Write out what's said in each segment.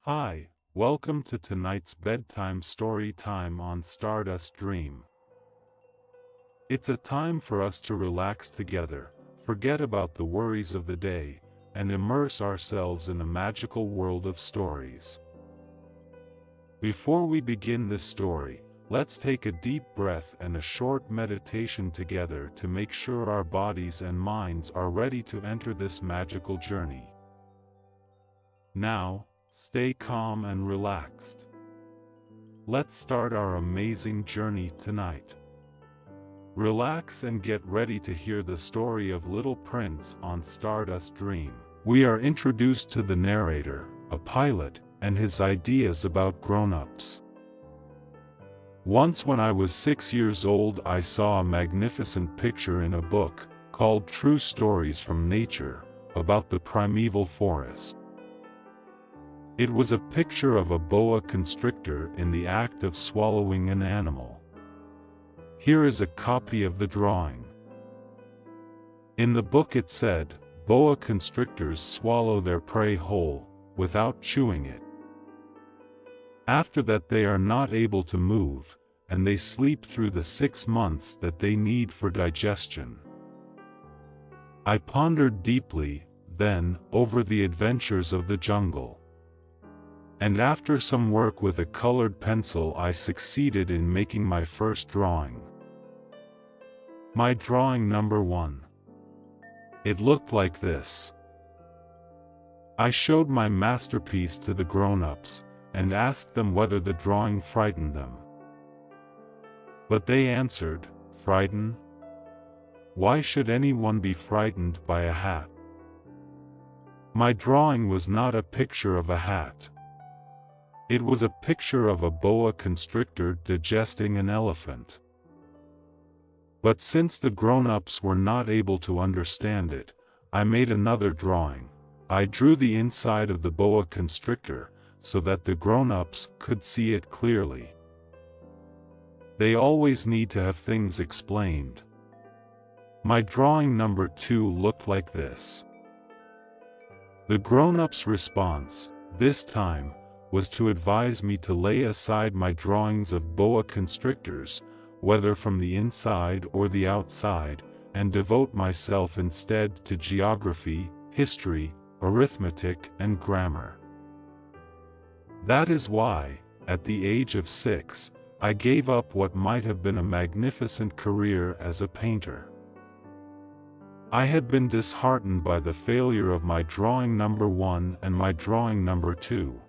Hi, welcome to tonight's bedtime story time on Stardust Dream. It's a time for us to relax together, forget about the worries of the day, and immerse ourselves in the magical world of stories. Before we begin this story, let's take a deep breath and a short meditation together to make sure our bodies and minds are ready to enter this magical journey. Now, stay calm and relaxed. Let's start our amazing journey tonight. Relax and get ready to hear the story of Little Prince on Stardust Dream. We are introduced to the narrator, a pilot, and his ideas about grown-ups. Once when I was 6 years old, I saw a magnificent picture in a book, called True Stories from Nature, about the primeval forest. It was a picture of a boa constrictor in the act of swallowing an animal. Here is a copy of the drawing. In the book it said, boa constrictors swallow their prey whole, without chewing it. After that they are not able to move, and they sleep through the 6 months that they need for digestion. I pondered deeply, then, over the adventures of the jungle. And after some work with a colored pencil I succeeded in making my first drawing. My drawing number 1. It looked like this. I showed my masterpiece to the grown-ups, and asked them whether the drawing frightened them. But they answered, "Frighten? Why should anyone be frightened by a hat?" My drawing was not a picture of a hat. It was a picture of a boa constrictor digesting an elephant. But since the grown-ups were not able to understand it, I made another drawing. I drew the inside of the boa constrictor, so that the grown-ups could see it clearly. They always need to have things explained. My drawing number 2 looked like this. The grown-ups' response, this time, was to advise me to lay aside my drawings of boa constrictors, whether from the inside or the outside, and devote myself instead to geography, history, arithmetic, and grammar. That is why, at the age of 6, I gave up what might have been a magnificent career as a painter. I had been disheartened by the failure of my drawing number 1 and my drawing number 2.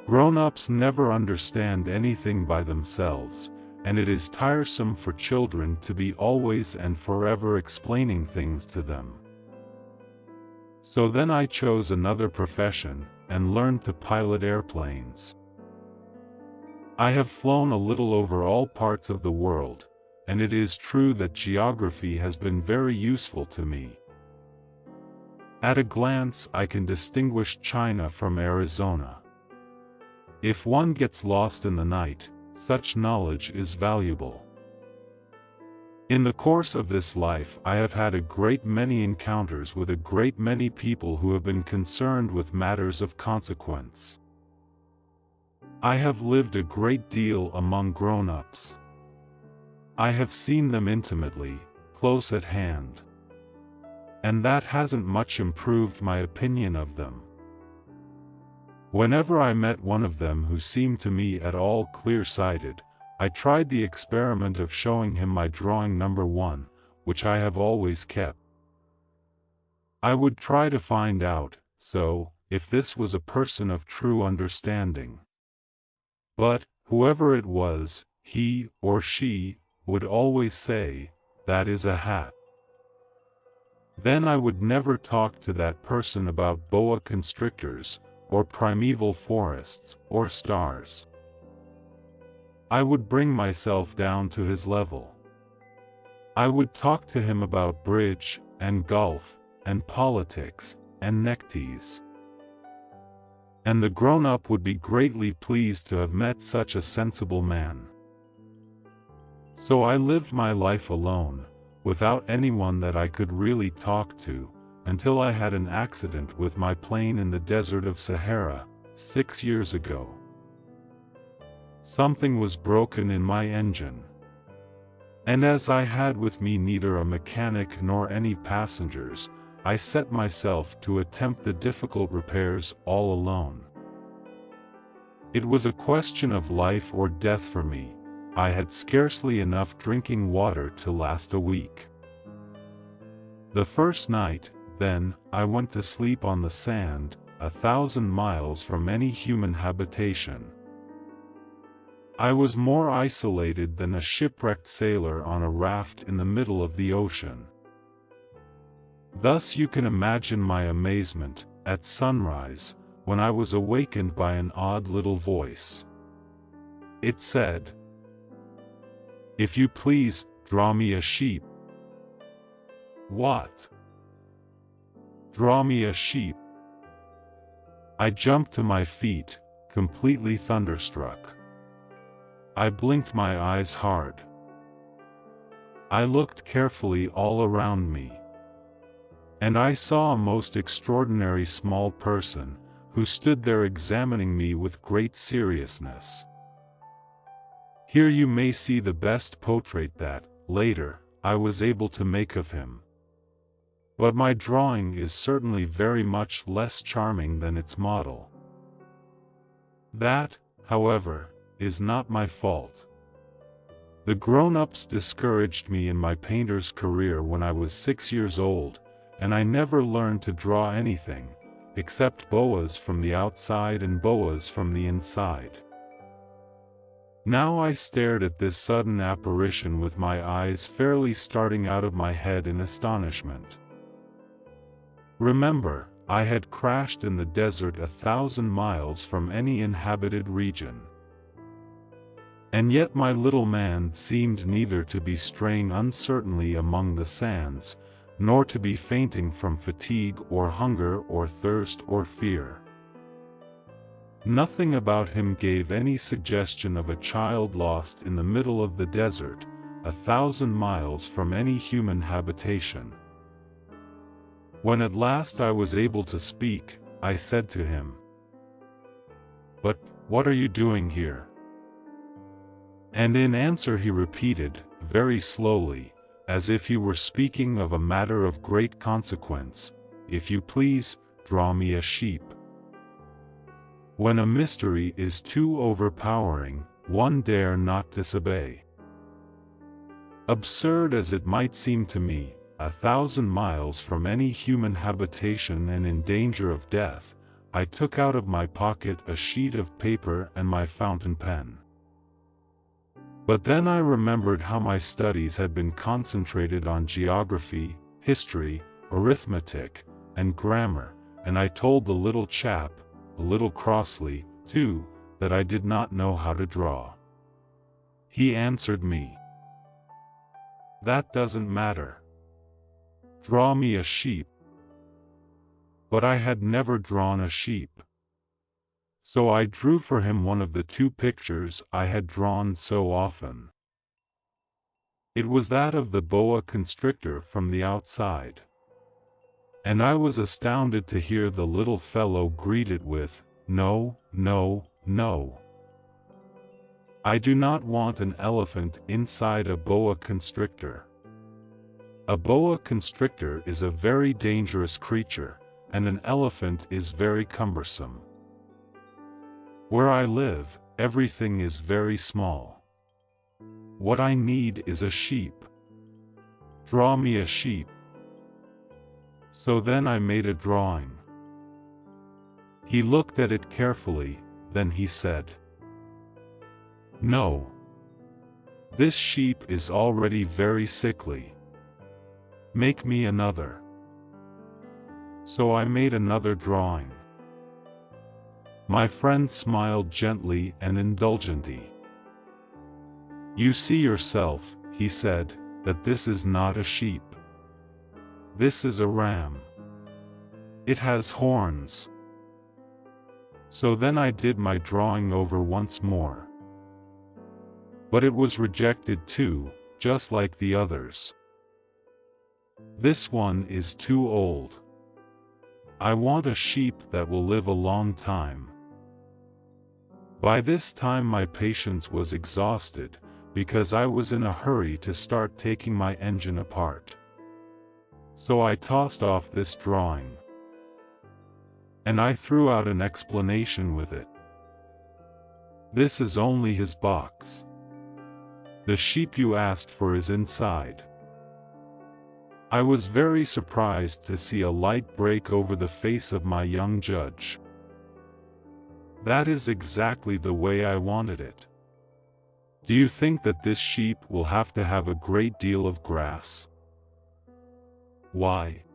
Grown-ups never understand anything by themselves, and it is tiresome for children to be always and forever explaining things to them. So then I chose another profession, and learned to pilot airplanes. I have flown a little over all parts of the world, and it is true that geography has been very useful to me. At a glance I can distinguish China from Arizona. If one gets lost in the night, such knowledge is valuable. In the course of this life I have had a great many encounters with a great many people who have been concerned with matters of consequence. I have lived a great deal among grown-ups. I have seen them intimately, close at hand. And that hasn't much improved my opinion of them. Whenever I met one of them who seemed to me at all clear-sighted, I tried the experiment of showing him my drawing number 1, which I have always kept. I would try to find out, if this was a person of true understanding. But, whoever it was, he or she would always say, "That is a hat." Then I would never talk to that person about boa constrictors, or primeval forests, or stars. I would bring myself down to his level. I would talk to him about bridge, and golf, and politics, and neckties. And the grown-up would be greatly pleased to have met such a sensible man. So I lived my life alone, without anyone that I could really talk to, until I had an accident with my plane in the desert of Sahara, 6 years ago. Something was broken in my engine. And as I had with me neither a mechanic nor any passengers, I set myself to attempt the difficult repairs all alone. It was a question of life or death for me. I had scarcely enough drinking water to last a week. The first night, then, I went to sleep on the sand, 1,000 miles from any human habitation. I was more isolated than a shipwrecked sailor on a raft in the middle of the ocean. Thus you can imagine my amazement, at sunrise, when I was awakened by an odd little voice. It said, "If you please, draw me a sheep." What? Draw me a sheep? I jumped to my feet, completely thunderstruck. I blinked my eyes hard. I looked carefully all around me. And I saw a most extraordinary small person, who stood there examining me with great seriousness. Here you may see the best portrait that, later, I was able to make of him. But my drawing is certainly very much less charming than its model. That, however, is not my fault. The grown-ups discouraged me in my painter's career when I was 6 years old, and I never learned to draw anything, except boas from the outside and boas from the inside. Now I stared at this sudden apparition with my eyes fairly starting out of my head in astonishment. Remember, I had crashed in the desert 1,000 miles from any inhabited region. And yet my little man seemed neither to be straying uncertainly among the sands, nor to be fainting from fatigue or hunger or thirst or fear. Nothing about him gave any suggestion of a child lost in the middle of the desert, 1,000 miles from any human habitation. When at last I was able to speak, I said to him, "But what are you doing here?" And in answer he repeated, very slowly, as if he were speaking of a matter of great consequence, "If you please, draw me a sheep." When a mystery is too overpowering, one dare not disobey. Absurd as it might seem to me, 1,000 miles from any human habitation and in danger of death, I took out of my pocket a sheet of paper and my fountain pen. But then I remembered how my studies had been concentrated on geography, history, arithmetic, and grammar, and I told the little chap, a little crossly, too, that I did not know how to draw. He answered me, "That doesn't matter. Draw me a sheep." But I had never drawn a sheep. So I drew for him one of the 2 pictures I had drawn so often. It was that of the boa constrictor from the outside. And I was astounded to hear the little fellow greet it with, "No, no, no. I do not want an elephant inside a boa constrictor. A boa constrictor is a very dangerous creature, and an elephant is very cumbersome. Where I live, everything is very small. What I need is a sheep. Draw me a sheep." So then I made a drawing. He looked at it carefully, then he said, "No. This sheep is already very sickly. Make me another." So I made another drawing. My friend smiled gently and indulgently. "You see yourself," he said, "that this is not a sheep. This is a ram. It has horns." So then I did my drawing over once more. But it was rejected too, just like the others. "This one is too old. I want a sheep that will live a long time." By this time my patience was exhausted, because I was in a hurry to start taking my engine apart. So I tossed off this drawing. And I threw out an explanation with it. "This is only his box. The sheep you asked for is inside." I was very surprised to see a light break over the face of my young judge. "That is exactly the way I wanted it. Do you think that this sheep will have to have a great deal of grass?" "Why?"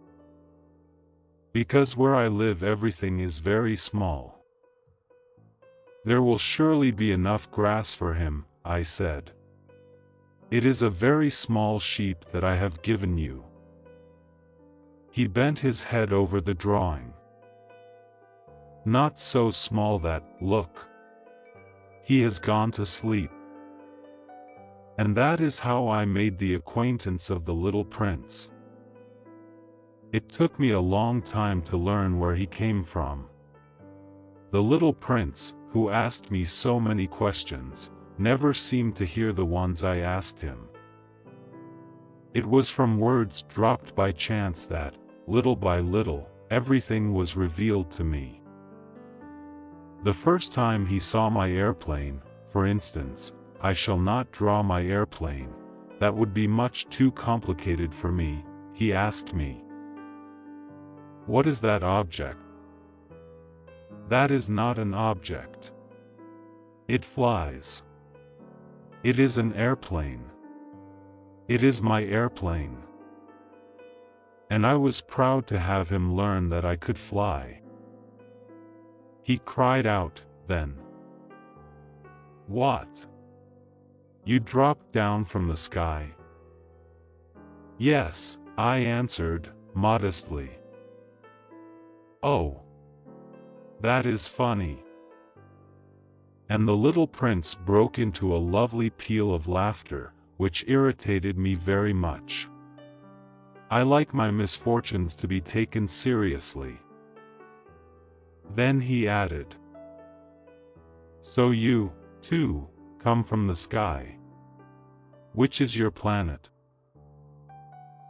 "Because where I live everything is very small." "There will surely be enough grass for him," I said. "It is a very small sheep that I have given you." He bent his head over the drawing. "Not so small that, look. He has gone to sleep." And that is how I made the acquaintance of the little prince. It took me a long time to learn where he came from. The little prince, who asked me so many questions, never seemed to hear the ones I asked him. It was from words dropped by chance that, little by little, everything was revealed to me. The first time he saw my airplane, for instance, "I shall not draw my airplane, that would be much too complicated for me," he asked me. "What is that object?" "That is not an object. It flies. It is an airplane. It is my airplane." And I was proud to have him learn that I could fly. He cried out, then, "What? You dropped down from the sky?" "Yes," I answered, modestly. "Oh, that is funny." And the little prince broke into a lovely peal of laughter, which irritated me very much. I like my misfortunes to be taken seriously. Then he added, "So you, too, come from the sky. Which is your planet?"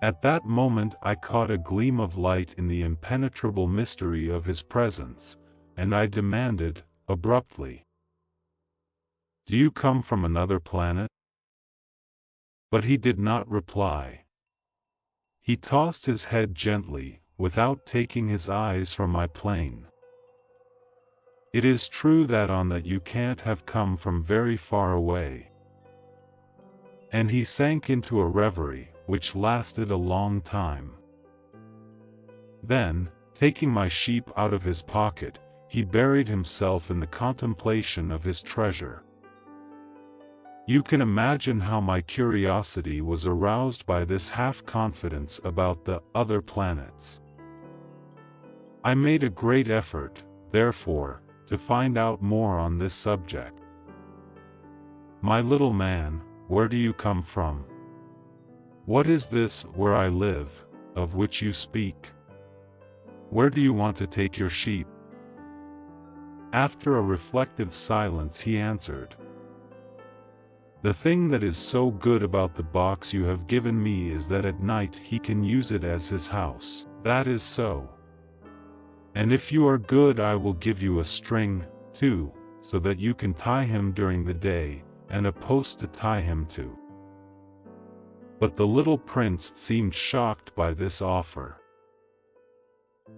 At that moment I caught a gleam of light in the impenetrable mystery of his presence, and I demanded, abruptly, "Do you come from another planet?" But he did not reply. He tossed his head gently, without taking his eyes from my plane. "It is true that on that you can't have come from very far away." And he sank into a reverie, which lasted a long time. Then, taking my sheep out of his pocket, he buried himself in the contemplation of his treasure. You can imagine how my curiosity was aroused by this half-confidence about the other planets. I made a great effort, therefore, to find out more on this subject. "My little man, where do you come from? What is this where I live, of which you speak? Where do you want to take your sheep?" After a reflective silence he answered, "The thing that is so good about the box you have given me is that at night he can use it as his house." "That is so. And if you are good I will give you a string, too, so that you can tie him during the day, and a post to tie him to." But the little prince seemed shocked by this offer.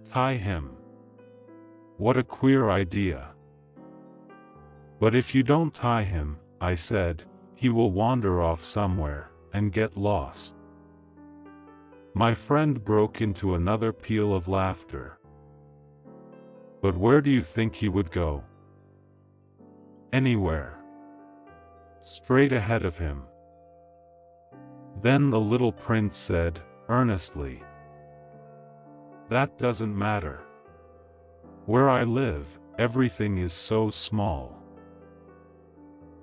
"Tie him? What a queer idea." "But if you don't tie him," I said, "he will wander off somewhere, and get lost." My friend broke into another peal of laughter. "But where do you think he would go?" "Anywhere. Straight ahead of him." Then the little prince said, earnestly, "That doesn't matter. Where I live, everything is so small."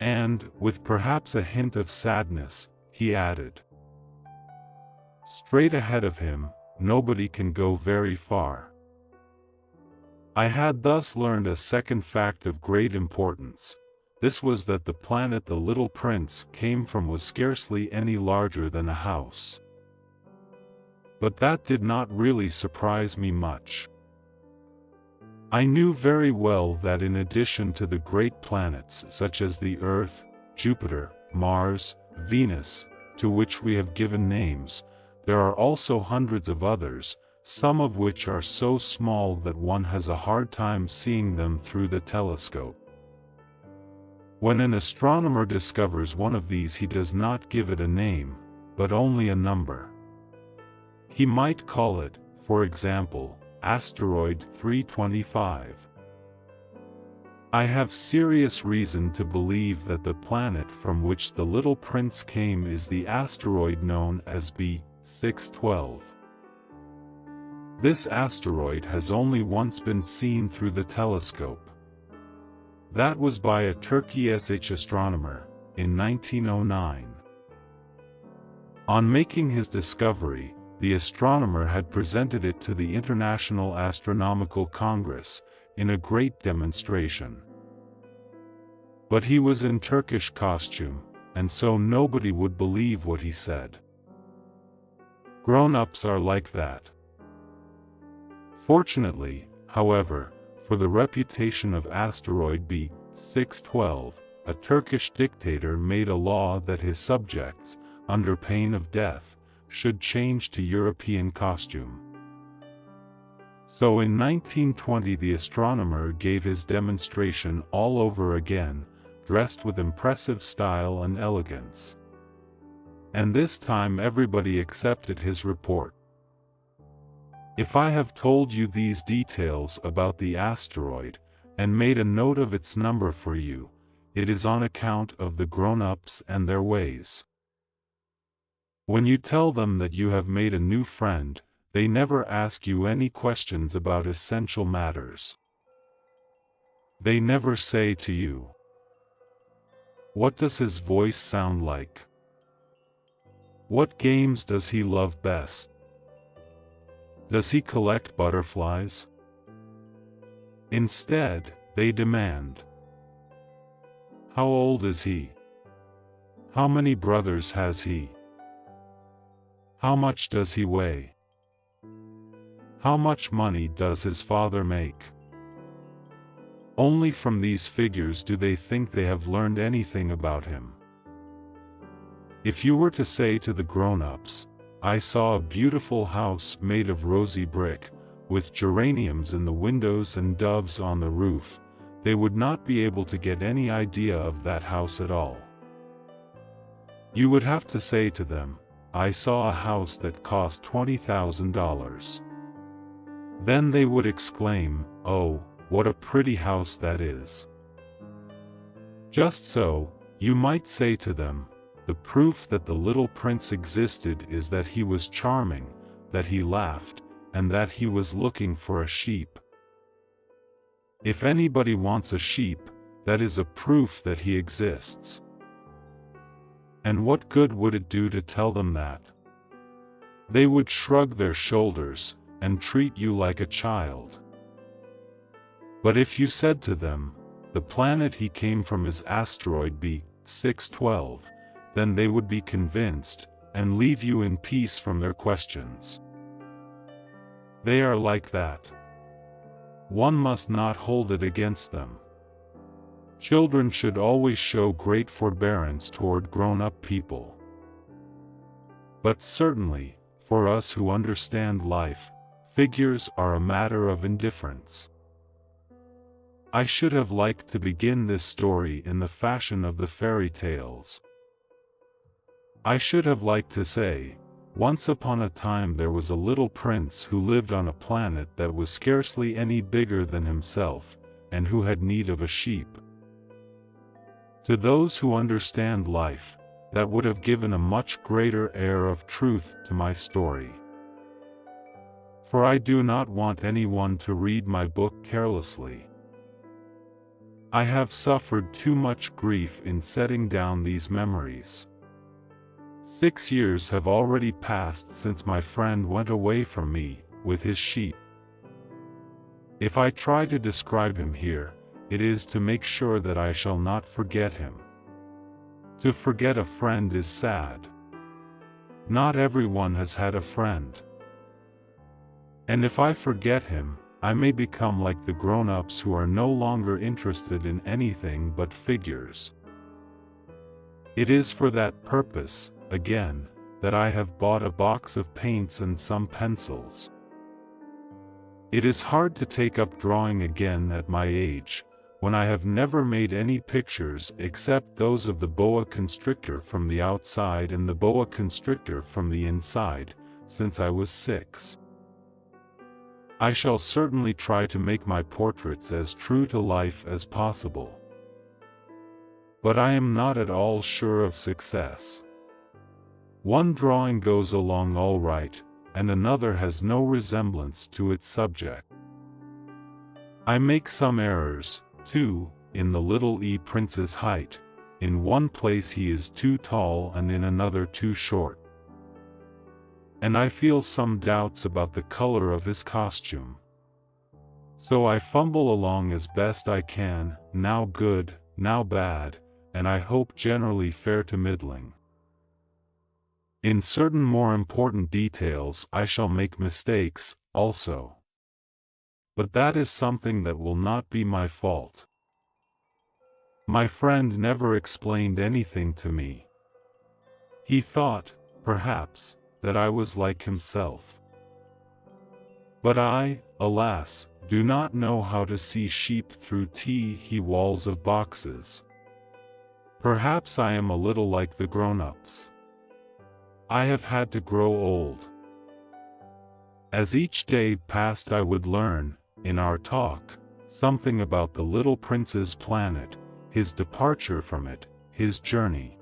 And, with perhaps a hint of sadness, he added, "Straight ahead of him, nobody can go very far." I had thus learned a second fact of great importance. This was that the planet the little prince came from was scarcely any larger than a house. But that did not really surprise me much. I knew very well that in addition to the great planets such as the Earth, Jupiter, Mars, Venus, to which we have given names, there are also hundreds of others, some of which are so small that one has a hard time seeing them through the telescope. When an astronomer discovers one of these, he does not give it a name, but only a number. He might call it, for example, asteroid 325. I have serious reason to believe that the planet from which the little prince came is the asteroid known as B612. This asteroid has only once been seen through the telescope. That was by a Turkish astronomer, in 1909. On making his discovery, the astronomer had presented it to the International Astronomical Congress, in a great demonstration. But he was in Turkish costume, and so nobody would believe what he said. Grown-ups are like that. Fortunately, however, for the reputation of asteroid B612, a Turkish dictator made a law that his subjects, under pain of death, should change to European costume. So in 1920 the astronomer gave his demonstration all over again, dressed with impressive style and elegance. And this time everybody accepted his report. If I have told you these details about the asteroid, and made a note of its number for you, it is on account of the grown-ups and their ways. When you tell them that you have made a new friend, they never ask you any questions about essential matters. They never say to you, "What does his voice sound like? What games does he love best? Does he collect butterflies?" Instead, they demand, "How old is he? How many brothers has he? How much does he weigh? How much money does his father make?" Only from these figures do they think they have learned anything about him. If you were to say to the grown-ups, "I saw a beautiful house made of rosy brick, with geraniums in the windows and doves on the roof," they would not be able to get any idea of that house at all. You would have to say to them, "I saw a house that cost $20,000. Then they would exclaim, "Oh, what a pretty house that is." Just so, you might say to them, the proof that the little prince existed is that he was charming, that he laughed, and that he was looking for a sheep. If anybody wants a sheep, that is a proof that he exists. And what good would it do to tell them that? They would shrug their shoulders, and treat you like a child. But if you said to them, "The planet he came from is asteroid B612, then they would be convinced, and leave you in peace from their questions. They are like that. One must not hold it against them. Children should always show great forbearance toward grown-up people. But certainly, for us who understand life, figures are a matter of indifference. I should have liked to begin this story in the fashion of the fairy tales. I should have liked to say, once upon a time there was a little prince who lived on a planet that was scarcely any bigger than himself, and who had need of a sheep. To those who understand life, that would have given a much greater air of truth to my story. For I do not want anyone to read my book carelessly. I have suffered too much grief in setting down these memories. 6 years have already passed since my friend went away from me, with his sheep. If I try to describe him here, it is to make sure that I shall not forget him. To forget a friend is sad. Not everyone has had a friend. And if I forget him, I may become like the grown-ups who are no longer interested in anything but figures. It is for that purpose, again, that I have bought a box of paints and some pencils. It is hard to take up drawing again at my age, when I have never made any pictures except those of the boa constrictor from the outside and the boa constrictor from the inside, since I was 6. I shall certainly try to make my portraits as true to life as possible. But I am not at all sure of success. One drawing goes along all right, and another has no resemblance to its subject. I make some errors, too, in the little prince's height. In one place he is too tall and in another too short. And I feel some doubts about the color of his costume. So I fumble along as best I can, now good, now bad, and I hope generally fair to middling. In certain more important details I shall make mistakes, also. But that is something that will not be my fault. My friend never explained anything to me. He thought, perhaps, that I was like himself. But I, alas, do not know how to see sheep through tee-hee walls of boxes. Perhaps I am a little like the grown-ups. I have had to grow old. As each day passed I would learn, in our talk, something about the little prince's planet, his departure from it, his journey.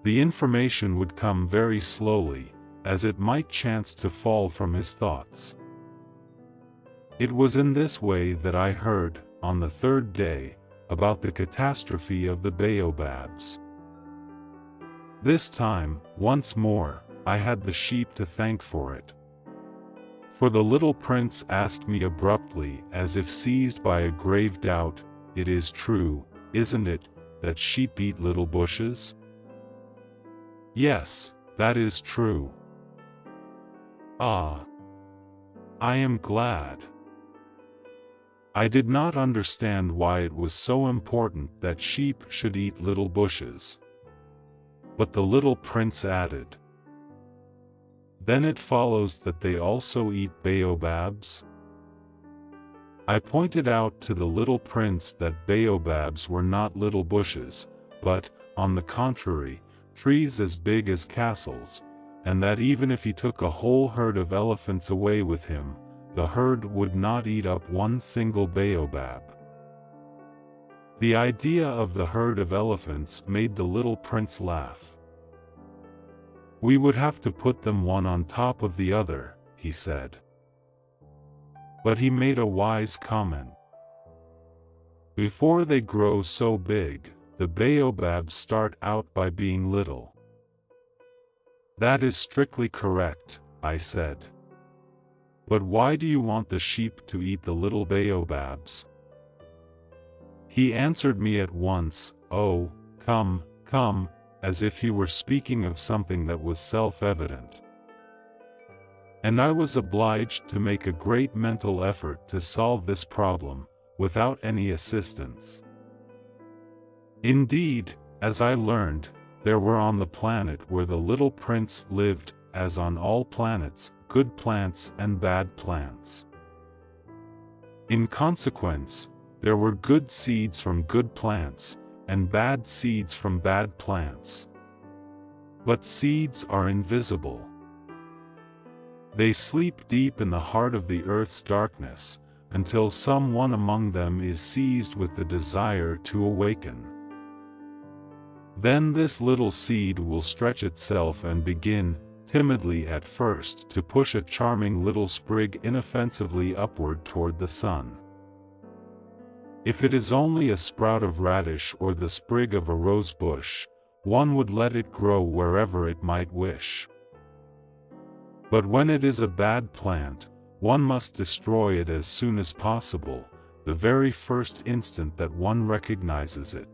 The information would come very slowly, as it might chance to fall from his thoughts. It was in this way that I heard, on the 3rd day, about the catastrophe of the baobabs. This time, once more, I had the sheep to thank for it. For the little prince asked me abruptly, as if seized by a grave doubt, "It is true, isn't it, that sheep eat little bushes?" "Yes, that is true." "Ah. I am glad." I did not understand why it was so important that sheep should eat little bushes. But the little prince added, "Then it follows that they also eat baobabs?" I pointed out to the little prince that baobabs were not little bushes, but, on the contrary, trees as big as castles, and that even if he took a whole herd of elephants away with him, the herd would not eat up one single baobab. The idea of the herd of elephants made the little prince laugh. "We would have to put them one on top of the other," he said. But he made a wise comment. "Before they grow so big, the baobabs start out by being little." "That is strictly correct," I said. "But why do you want the sheep to eat the little baobabs?" He answered me at once, "Oh, come, come," as if he were speaking of something that was self-evident. And I was obliged to make a great mental effort to solve this problem, without any assistance. Indeed, as I learned, there were on the planet where the little prince lived, as on all planets, good plants and bad plants. In consequence, there were good seeds from good plants, and bad seeds from bad plants. But seeds are invisible. They sleep deep in the heart of the earth's darkness, until some one among them is seized with the desire to awaken. Then this little seed will stretch itself and begin, timidly at first, to push a charming little sprig inoffensively upward toward the sun. If it is only a sprout of radish or the sprig of a rose bush, one would let it grow wherever it might wish. But when it is a bad plant, One must destroy it as soon as possible, the very first instant that one recognizes it.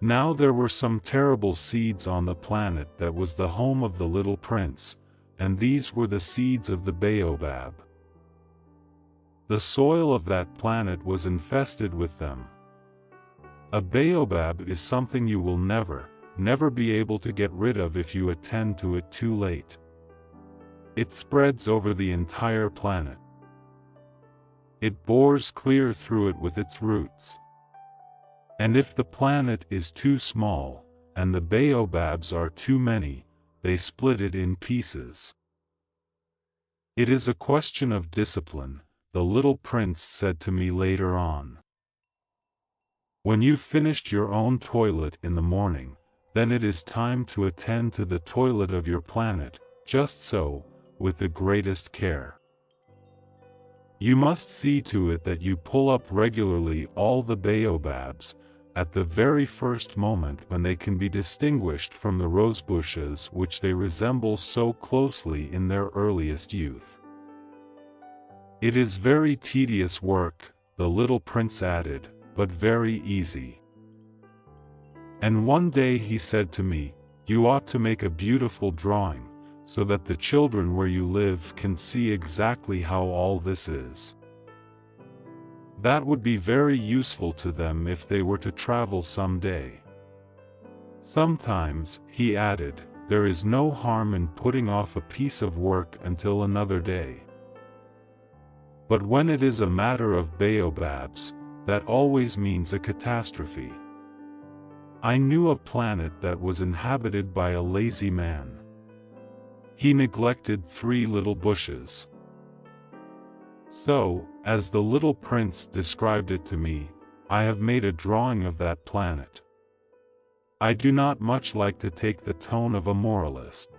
Now there were some terrible seeds on the planet that was the home of the little prince, and these were the seeds of the baobab. The soil of that planet was infested with them. A baobab is something you will never be able to get rid of if you attend to it too late. It spreads over the entire planet. It bores clear through it with its roots. And if the planet is too small, and the baobabs are too many, they split it in pieces. It is a question of discipline, the little prince said to me later on. When you've finished your own toilet in the morning, then it is time to attend to the toilet of your planet, just so, with the greatest care. You must see to it that you pull up regularly all the baobabs, at the very first moment when they can be distinguished from the rosebushes which they resemble so closely in their earliest youth. It is very tedious work, the little prince added, but very easy. And one day he said to me, "You ought to make a beautiful drawing, so that the children where you live can see exactly how all this is. That would be very useful to them if they were to travel someday." Sometimes, he added, there is no harm in putting off a piece of work until another day. But when it is a matter of baobabs, that always means a catastrophe. I knew a planet that was inhabited by a lazy man. He neglected 3 little bushes. So, as the little prince described it to me, I have made a drawing of that planet. I do not much like to take the tone of a moralist.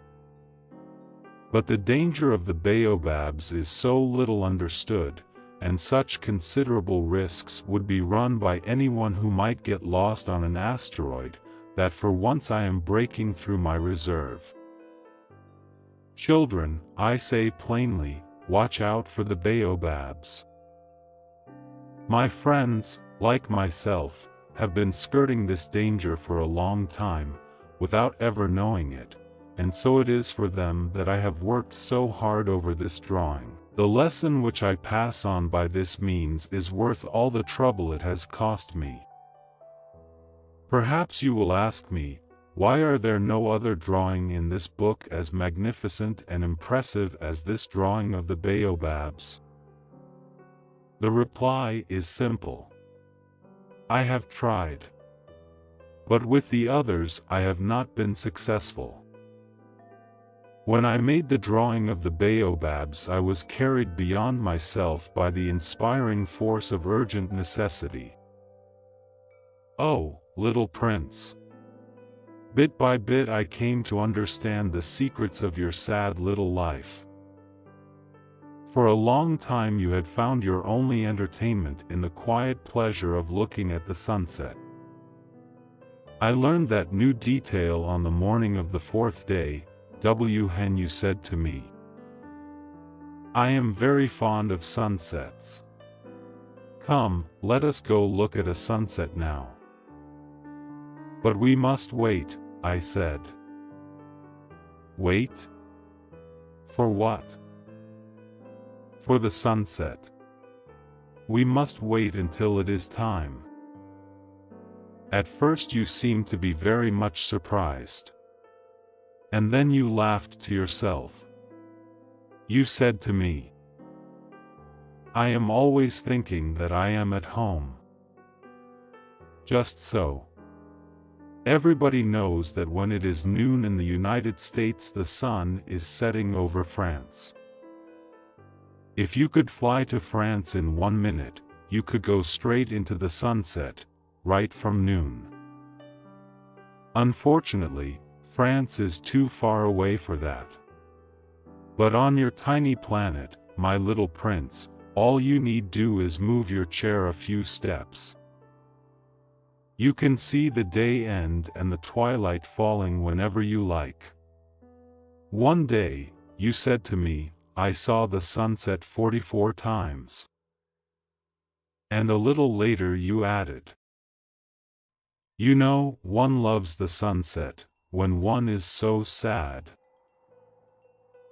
But the danger of the baobabs is so little understood, and such considerable risks would be run by anyone who might get lost on an asteroid, that for once I am breaking through my reserve. Children, I say plainly, watch out for the baobabs. My friends, like myself, have been skirting this danger for a long time, without ever knowing it, and so it is for them that I have worked so hard over this drawing. The lesson which I pass on by this means is worth all the trouble it has cost me. Perhaps you will ask me, why are there no other drawing in this book as magnificent and impressive as this drawing of the baobabs? The reply is simple. I have tried. But with the others I have not been successful. When I made the drawing of the baobabs, I was carried beyond myself by the inspiring force of urgent necessity. Oh, little prince! Bit by bit I came to understand the secrets of your sad little life. For a long time you had found your only entertainment in the quiet pleasure of looking at the sunset. I learned that new detail on the morning of the 4th day, when you said to me, "I am very fond of sunsets. Come, let us go look at a sunset now." "But we must wait," I said. "Wait? For what?" "For the sunset. We must wait until it is time." At first you seemed to be very much surprised. And then you laughed to yourself. You said to me, "I am always thinking that I am at home." Just so. Everybody knows that when it is noon in the United States the sun is setting over France. If you could fly to France in 1 minute, you could go straight into the sunset, right from noon. Unfortunately, France is too far away for that. But on your tiny planet, my little prince, all you need do is move your chair a few steps. You can see the day end and the twilight falling whenever you like. One day, you said to me, I saw the sunset 44 times. And a little later you added, you know, one loves the sunset, when one is so sad.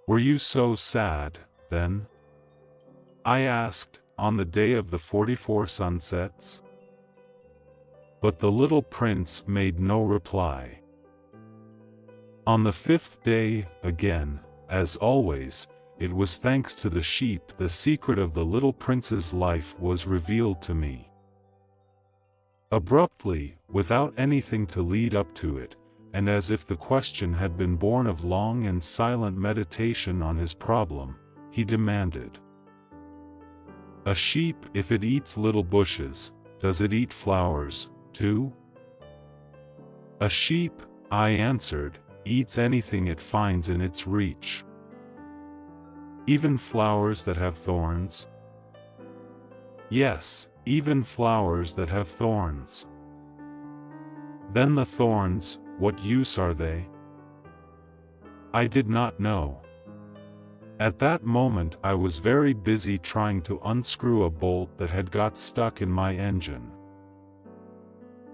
Were you so sad, then? I asked, on the day of the 44 sunsets? But the little prince made no reply. On the 5th day, again, as always, it was thanks to the sheep the secret of the little prince's life was revealed to me. Abruptly, without anything to lead up to it, and as if the question had been born of long and silent meditation on his problem, he demanded, "A sheep, if it eats little bushes, does it eat flowers, too?" "A sheep," I answered, "eats anything it finds in its reach." "Even flowers that have thorns?" "Yes, even flowers that have thorns." "Then the thorns, what use are they?" I did not know. At that moment I was very busy trying to unscrew a bolt that had got stuck in my engine.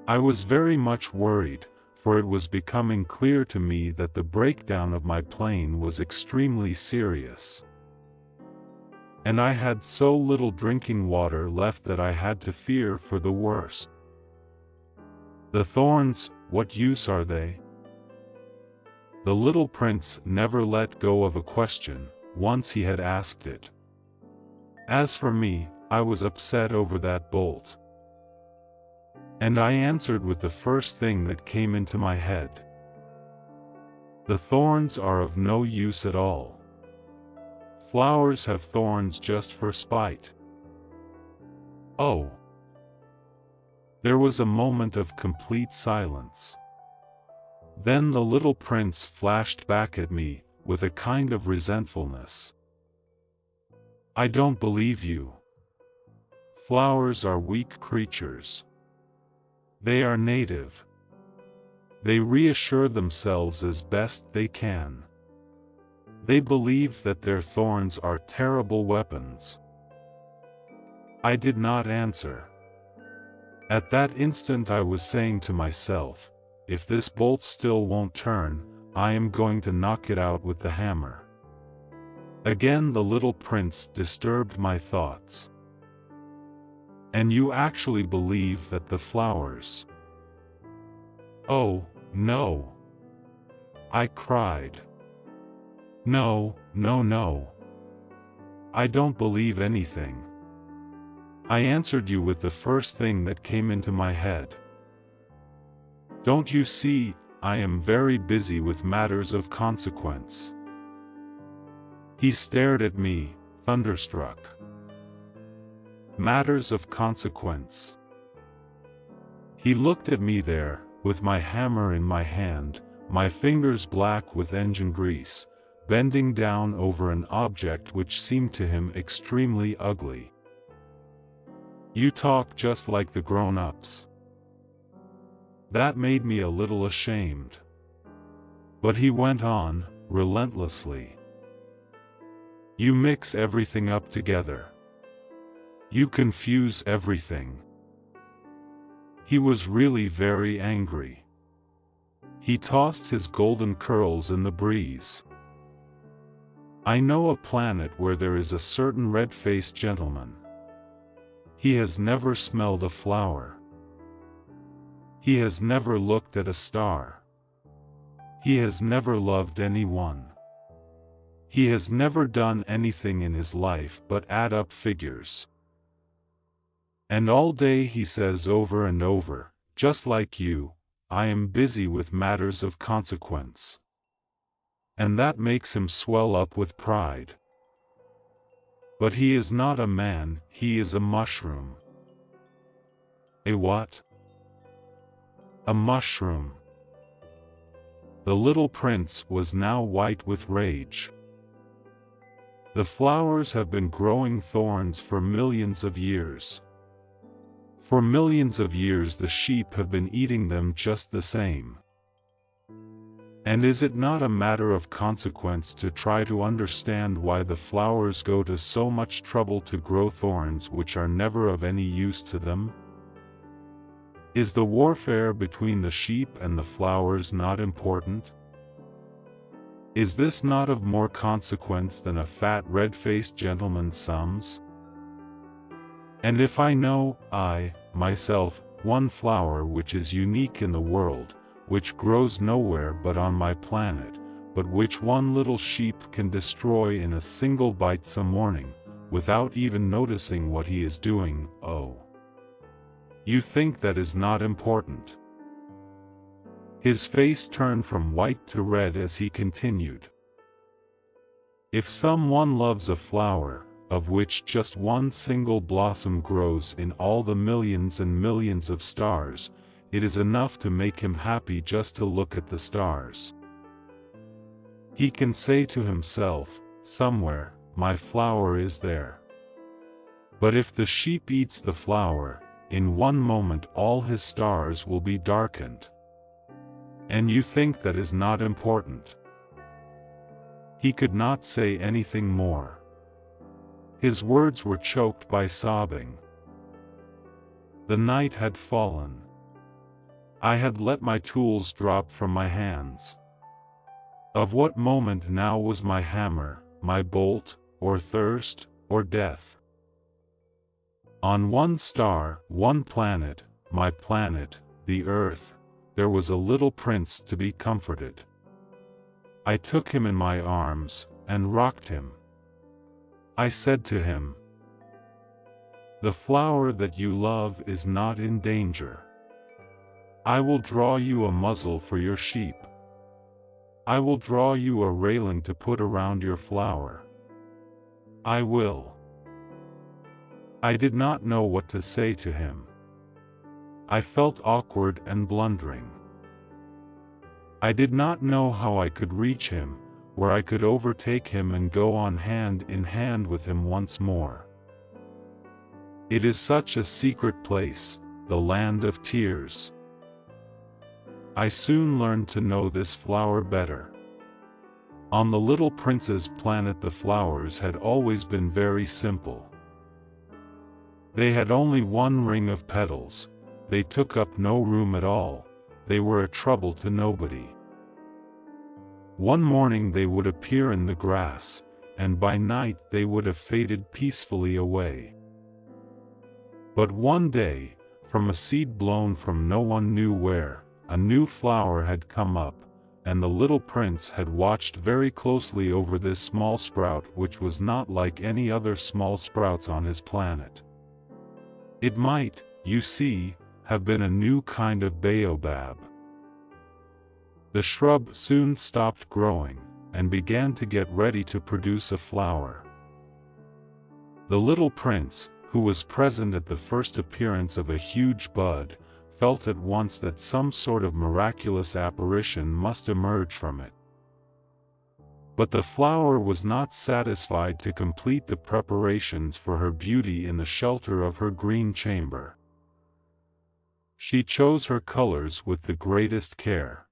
I was very much worried, for it was becoming clear to me that the breakdown of my plane was extremely serious. And I had so little drinking water left that I had to fear for the worst. "The thorns, what use are they?" The little prince never let go of a question, once he had asked it. As for me, I was upset over that bolt. And I answered with the first thing that came into my head. The thorns are of no use at all. Flowers have thorns just for spite. Oh! There was a moment of complete silence. Then the little prince flashed back at me, with a kind of resentfulness. "I don't believe you. Flowers are weak creatures. They are native. They reassure themselves as best they can. They believe that their thorns are terrible weapons." I did not answer. At that instant I was saying to myself, if this bolt still won't turn, I am going to knock it out with the hammer. Again the little prince disturbed my thoughts. "And you actually believe that the flowers—" "Oh, no!" I cried. "No, no, no. I don't believe anything. I answered you with the first thing that came into my head. Don't you see, I am very busy with matters of consequence." He stared at me, thunderstruck. Matters of consequence. He looked at me there, with my hammer in my hand, my fingers black with engine grease, bending down over an object which seemed to him extremely ugly. "You talk just like the grown-ups." That made me a little ashamed. But he went on, relentlessly. "You mix everything up together. You confuse everything." He was really very angry. He tossed his golden curls in the breeze. "I know a planet where there is a certain red-faced gentleman. He has never smelled a flower. He has never looked at a star. He has never loved anyone. He has never done anything in his life but add up figures. And all day he says over and over, just like you, 'I am busy with matters of consequence.' And that makes him swell up with pride. But he is not a man, he is a mushroom." "A what?" "A mushroom." The little prince was now white with rage. "The flowers have been growing thorns for millions of years. For millions of years the sheep have been eating them just the same. And is it not a matter of consequence to try to understand why the flowers go to so much trouble to grow thorns which are never of any use to them? Is the warfare between the sheep and the flowers not important? Is this not of more consequence than a fat red-faced gentleman's sums? And if I know, myself, one flower which is unique in the world, which grows nowhere but on my planet, but which one little sheep can destroy in a single bite some morning, without even noticing what he is doing, you think that is not important? His face turned from white to red as he continued. If someone loves a flower, of which just one single blossom grows in all the millions and millions of stars, it is enough to make him happy just to look at the stars. He can say to himself, somewhere, my flower is there. But if the sheep eats the flower, in one moment all his stars will be darkened. And you think that is not important? He could not say anything more. His words were choked by sobbing. The night had fallen. I had let my tools drop from my hands. Of what moment now was my hammer, my bolt, or thirst, or death? On one star, one planet, my planet, the Earth, there was a little prince to be comforted. I took him in my arms, and rocked him. I said to him, "The flower that you love is not in danger. I will draw you a muzzle for your sheep. I will draw you a railing to put around your flower. I will." I did not know what to say to him. I felt awkward and blundering. I did not know how I could reach him, where I could overtake him and go on hand in hand with him once more. It is such a secret place, the land of tears. I soon learned to know this flower better. On the little prince's planet the flowers had always been very simple. They had only one ring of petals, they took up no room at all, they were a trouble to nobody. One morning they would appear in the grass, and by night they would have faded peacefully away. But one day, from a seed blown from no one knew where, a new flower had come up, and the little prince had watched very closely over this small sprout which was not like any other small sprouts on his planet. It might, you see, have been a new kind of baobab. The shrub soon stopped growing, and began to get ready to produce a flower. The little prince, who was present at the first appearance of a huge bud, felt at once that some sort of miraculous apparition must emerge from it. But the flower was not satisfied to complete the preparations for her beauty in the shelter of her green chamber. She chose her colors with the greatest care.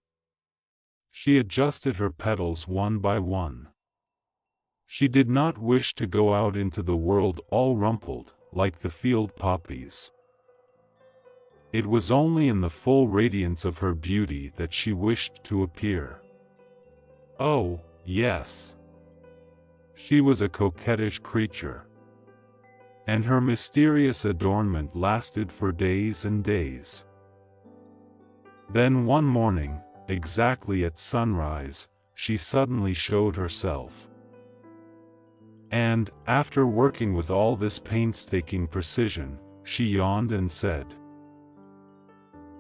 She adjusted her petals one by one. She did not wish to go out into the world all rumpled, like the field poppies. It was only in the full radiance of her beauty that she wished to appear. Oh, yes. She was a coquettish creature. And her mysterious adornment lasted for days and days. Then one morning, exactly at sunrise, she suddenly showed herself. And, after working with all this painstaking precision, she yawned and said,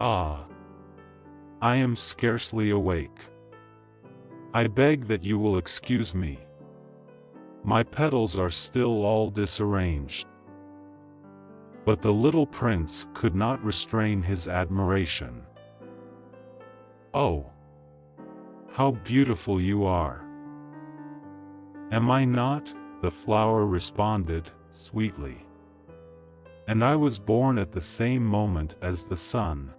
"Ah, I am scarcely awake. I beg that you will excuse me. My petals are still all disarranged." But the little prince could not restrain his admiration. "Oh, how beautiful you are!" "Am I not?" the flower responded, sweetly. "And I was born at the same moment as the sun."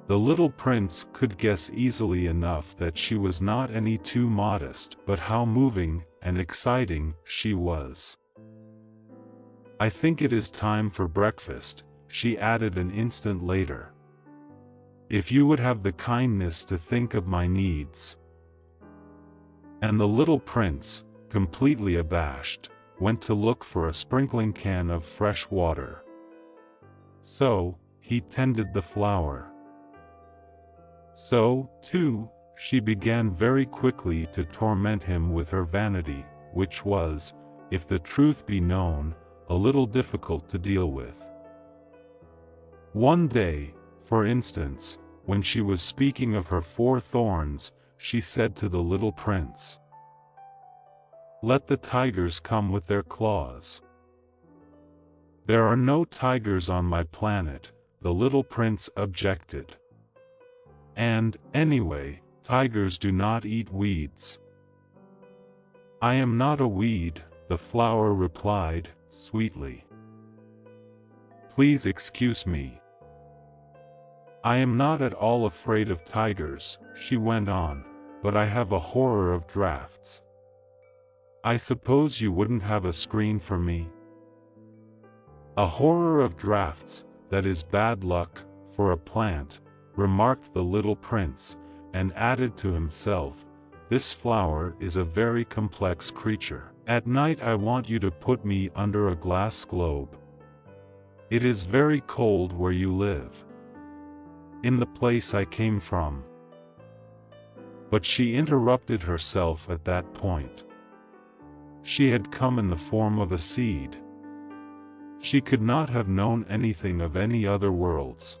The little prince could guess easily enough that she was not any too modest, but how moving and exciting she was. "I think it is time for breakfast," she added an instant later. "If you would have the kindness to think of my needs." And the little prince, completely abashed, went to look for a sprinkling can of fresh water. So, he tended the flower. So, too, she began very quickly to torment him with her vanity, which was, if the truth be known, a little difficult to deal with. One day, for instance, when she was speaking of her 4 thorns, she said to the little prince, "Let the tigers come with their claws." "There are no tigers on my planet," the little prince objected. "And, anyway, tigers do not eat weeds." "I am not a weed," the flower replied, sweetly. "Please excuse me. I am not at all afraid of tigers," she went on, "but I have a horror of drafts. I suppose you wouldn't have a screen for me?" "A horror of drafts, that is bad luck, for a plant," remarked the little prince, and added to himself, "This flower is a very complex creature. At night I want you to put me under a glass globe. It is very cold where you live. In the place I came from." But she interrupted herself at that point. She had come in the form of a seed. She could not have known anything of any other worlds.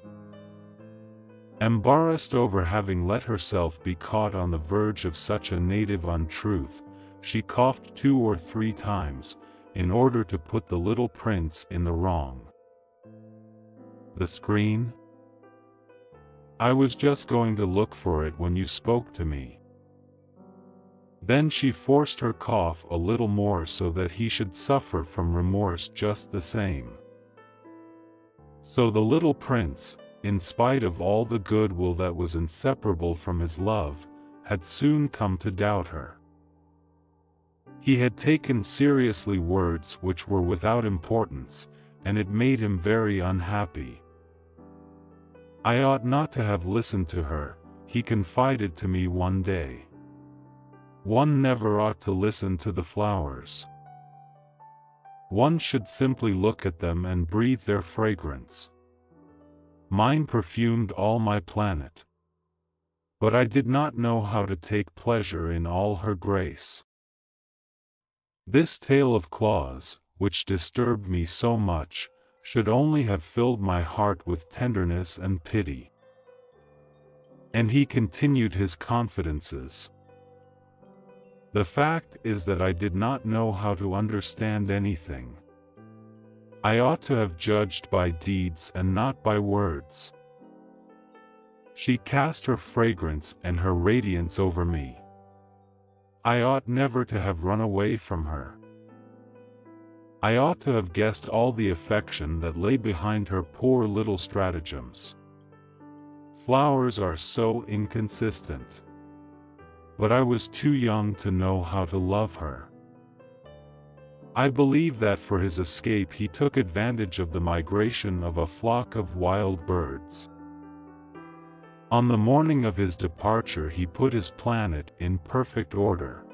Embarrassed over having let herself be caught on the verge of such a native untruth, she coughed 2 or 3 times, in order to put the little prince in the wrong. "The screen? I was just going to look for it when you spoke to me." Then she forced her cough a little more so that he should suffer from remorse just the same. So the little prince, in spite of all the goodwill that was inseparable from his love, had soon come to doubt her. He had taken seriously words which were without importance, and it made him very unhappy. "I ought not to have listened to her," he confided to me one day. "One never ought to listen to the flowers. One should simply look at them and breathe their fragrance. Mine perfumed all my planet. But I did not know how to take pleasure in all her grace." This tale of claws, which disturbed me so much, should only have filled my heart with tenderness and pity. And he continued his confidences. "The fact is that I did not know how to understand anything. I ought to have judged by deeds and not by words. She cast her fragrance and her radiance over me. I ought never to have run away from her. I ought to have guessed all the affection that lay behind her poor little stratagems. Flowers are so inconsistent. But I was too young to know how to love her. I believe that for his escape he took advantage of the migration of a flock of wild birds. On the morning of his departure he put his planet in perfect order.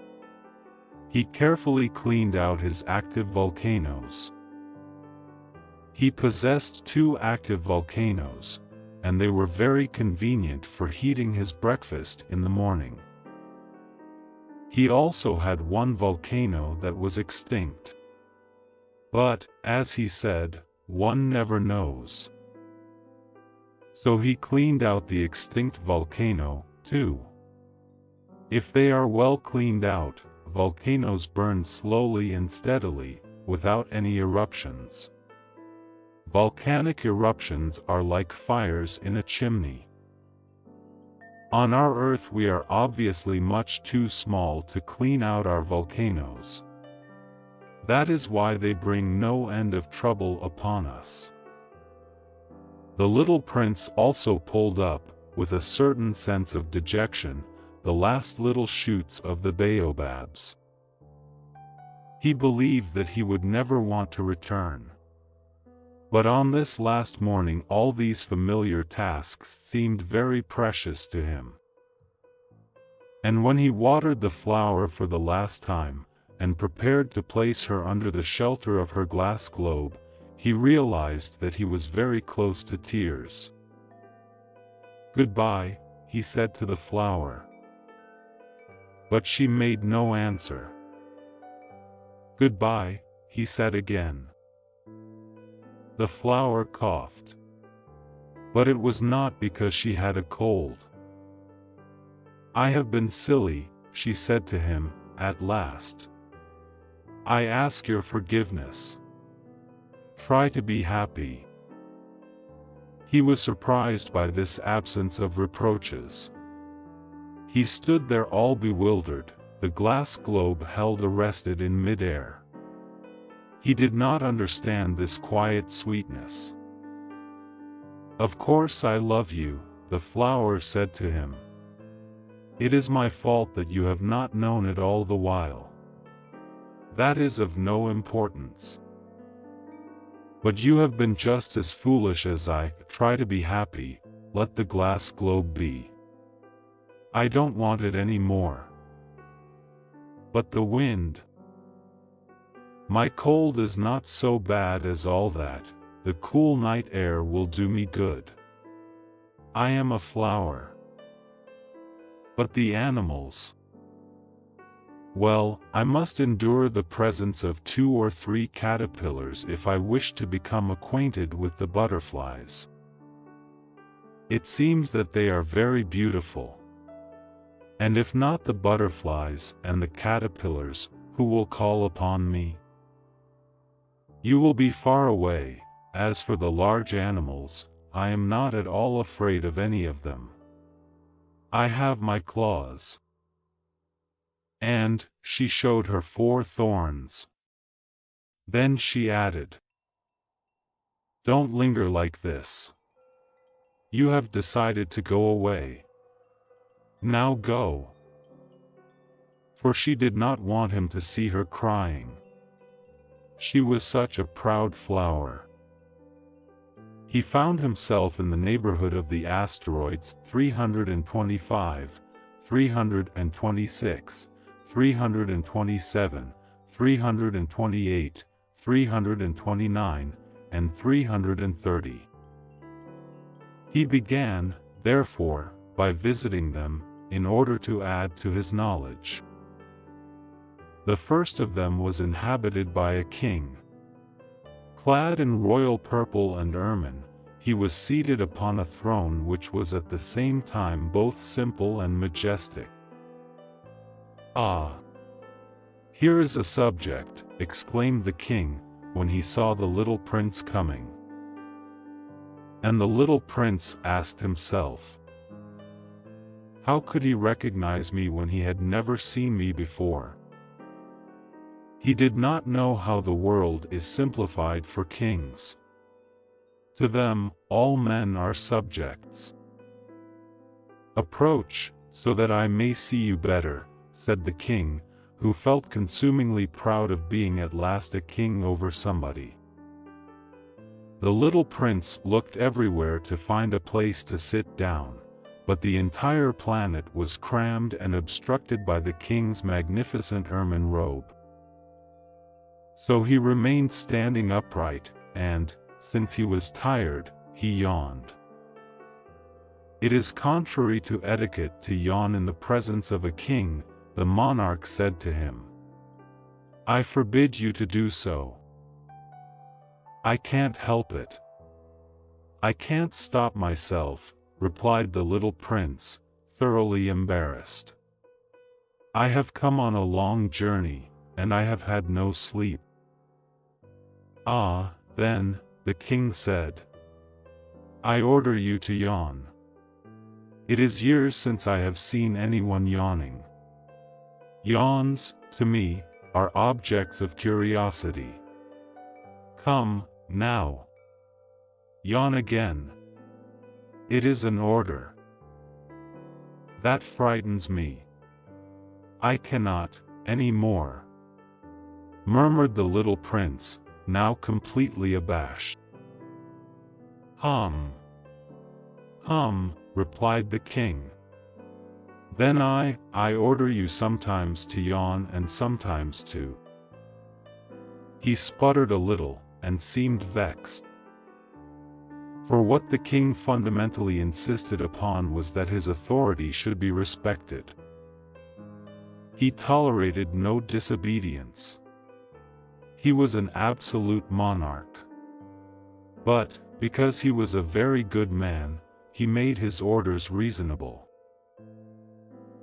He carefully cleaned out his active volcanoes. He possessed 2 active volcanoes, and they were very convenient for heating his breakfast in the morning. He also had 1 volcano that was extinct. But, as he said, one never knows. So he cleaned out the extinct volcano, too. If they are well cleaned out, volcanoes burn slowly and steadily, without any eruptions. Volcanic eruptions are like fires in a chimney. On our Earth we are obviously much too small to clean out our volcanoes. That is why they bring no end of trouble upon us." The little prince also pulled up, with a certain sense of dejection, the last little shoots of the baobabs. He believed that he would never want to return. But on this last morning all these familiar tasks seemed very precious to him. And when he watered the flower for the last time, and prepared to place her under the shelter of her glass globe, he realized that he was very close to tears. "Goodbye," he said to the flower. But she made no answer. "Goodbye," he said again. The flower coughed. But it was not because she had a cold. "I have been silly," she said to him, at last. "I ask your forgiveness. Try to be happy." He was surprised by this absence of reproaches. He stood there all bewildered, the glass globe held arrested in mid-air. He did not understand this quiet sweetness. "Of course I love you," the flower said to him. "It is my fault that you have not known it all the while. That is of no importance. But you have been just as foolish as I. Try to be happy, let the glass globe be. I don't want it any more." "But the wind." "My cold is not so bad as all that, the cool night air will do me good. I am a flower." "But the animals." "Well, I must endure the presence of 2 or 3 caterpillars if I wish to become acquainted with the butterflies. It seems that they are very beautiful. And if not the butterflies and the caterpillars, who will call upon me? You will be far away. As for the large animals, I am not at all afraid of any of them. I have my claws." And she showed her 4 thorns. Then she added, "Don't linger like this. You have decided to go away. Now go." For she did not want him to see her crying. She was such a proud flower. He found himself in the neighborhood of the asteroids 325, 326, 327, 328, 329, and 330. He began, therefore, by visiting them, in order to add to his knowledge. The first of them was inhabited by a king. Clad in royal purple and ermine, he was seated upon a throne which was at the same time both simple and majestic. "Ah! Here is a subject," exclaimed the king, when he saw the little prince coming. And the little prince asked himself, how could he recognize me when he had never seen me before? He did not know how the world is simplified for kings. To them, all men are subjects. "Approach, so that I may see you better," said the king, who felt consumingly proud of being at last a king over somebody. The little prince looked everywhere to find a place to sit down, but the entire planet was crammed and obstructed by the king's magnificent ermine robe. So he remained standing upright, and, since he was tired, he yawned. It is contrary to etiquette to yawn in the presence of a king, the monarch said to him. I forbid you to do so. I can't help it. I can't stop myself, replied the little prince, thoroughly embarrassed. I have come on a long journey, and I have had no sleep. Ah, then, the king said. I order you to yawn. It is years since I have seen anyone yawning. Yawns, to me, are objects of curiosity. Come, now. Yawn again. It is an order. That frightens me. I cannot, any more," murmured the little prince, now completely abashed. "Hum, hum," replied the king. "Then I order you sometimes to yawn and sometimes to—" He sputtered a little, and seemed vexed. For what the king fundamentally insisted upon was that his authority should be respected. He tolerated no disobedience. He was an absolute monarch. But, because he was a very good man, he made his orders reasonable.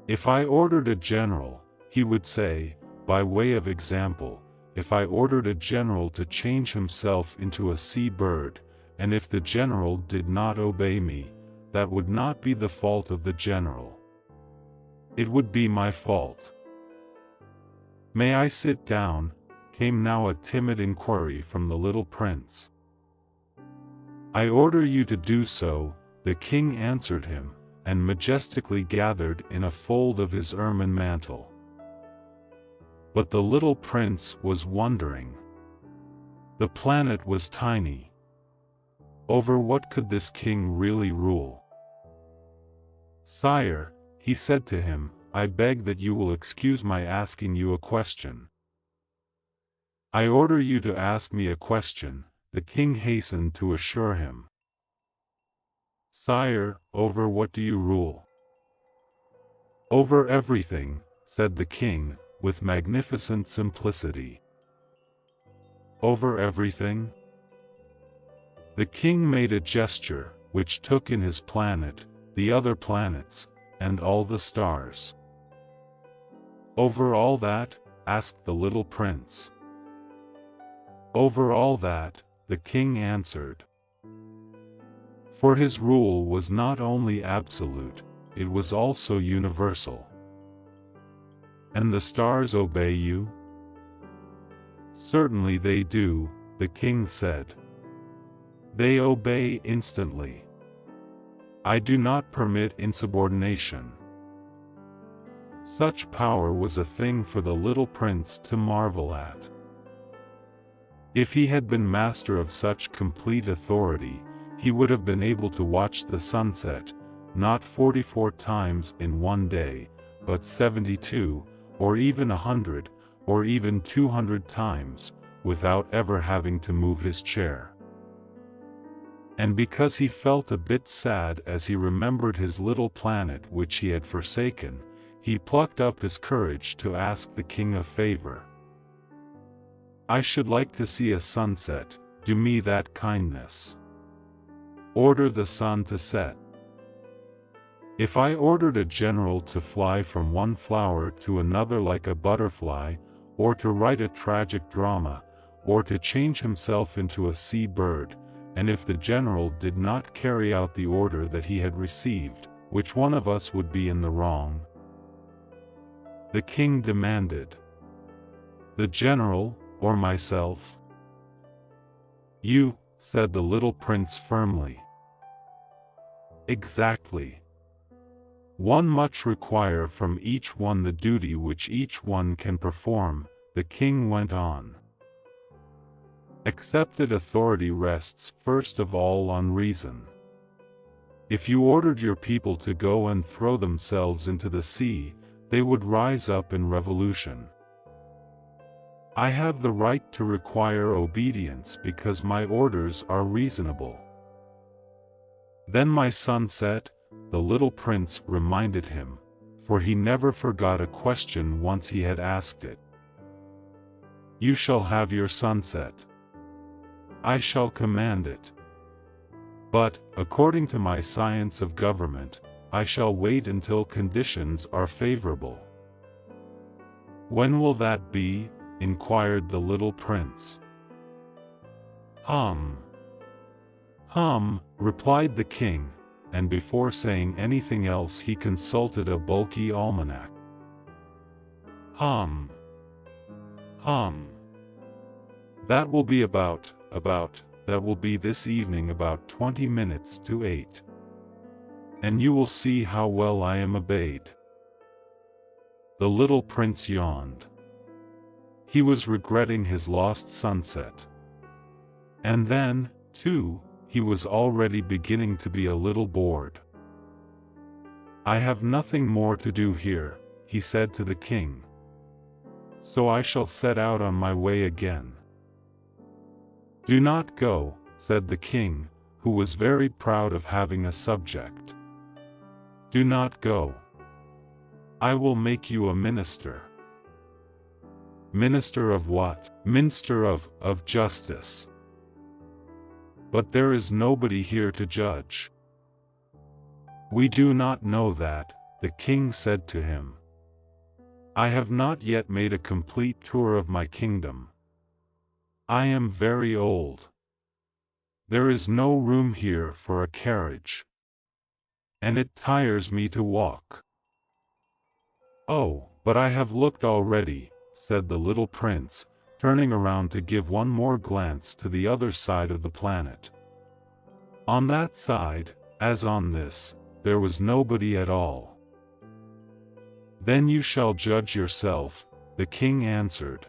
If I ordered a general, he would say, by way of example, if I ordered a general to change himself into a sea bird, and if the general did not obey me, that would not be the fault of the general. It would be my fault. "May I sit down?" came now a timid inquiry from the little prince. "I order you to do so," the king answered him, and majestically gathered in a fold of his ermine mantle. But the little prince was wondering. The planet was tiny. Over what could this king really rule? "Sire," he said to him, "I beg that you will excuse my asking you a question." "I order you to ask me a question," the king hastened to assure him. "Sire, over what do you rule?" "Over everything," said the king, with magnificent simplicity. "Over everything?" The king made a gesture, which took in his planet, the other planets, and all the stars. "Over all that?" asked the little prince. "Over all that," the king answered. For his rule was not only absolute, it was also universal. "And the stars obey you?" "Certainly they do," the king said. "They obey instantly. I do not permit insubordination." Such power was a thing for the little prince to marvel at. If he had been master of such complete authority, he would have been able to watch the sunset, not 44 times in one day, but 72, or even 100, or even 200 times, without ever having to move his chair. And because he felt a bit sad as he remembered his little planet which he had forsaken, he plucked up his courage to ask the king a favor. "I should like to see a sunset, do me that kindness. Order the sun to set." "If I ordered a general to fly from one flower to another like a butterfly, or to write a tragic drama, or to change himself into a sea bird, and if the general did not carry out the order that he had received, which one of us would be in the wrong?" the king demanded. "The general, or myself?" "You," said the little prince firmly. "Exactly. One must require from each one the duty which each one can perform," the king went on. "Accepted authority rests first of all on reason. If you ordered your people to go and throw themselves into the sea, they would rise up in revolution. I have the right to require obedience because my orders are reasonable." "Then my sunset," the little prince reminded him, for he never forgot a question once he had asked it. "You shall have your sunset. I shall command it. But, according to my science of government, I shall wait until conditions are favorable." "When will that be?" inquired the little prince. "Hum, hum," replied the king, and before saying anything else he consulted a bulky almanac. "Hum, hum. That will be that will be this evening about 20 minutes to 8. and you will see how well I am obeyed." The little prince yawned. He was regretting his lost sunset. And then, too, he was already beginning to be a little bored. "I have nothing more to do here," he said to the king. "So I shall set out on my way again." "Do not go," said the king, who was very proud of having a subject. "Do not go. I will make you a minister." "Minister of what?" "Minister of justice." "But there is nobody here to judge." "We do not know that," the king said to him. "I have not yet made a complete tour of my kingdom. I am very old. There is no room here for a carriage. And it tires me to walk." "Oh, but I have looked already," said the little prince, turning around to give one more glance to the other side of the planet. On that side, as on this, there was nobody at all. "Then you shall judge yourself," the king answered.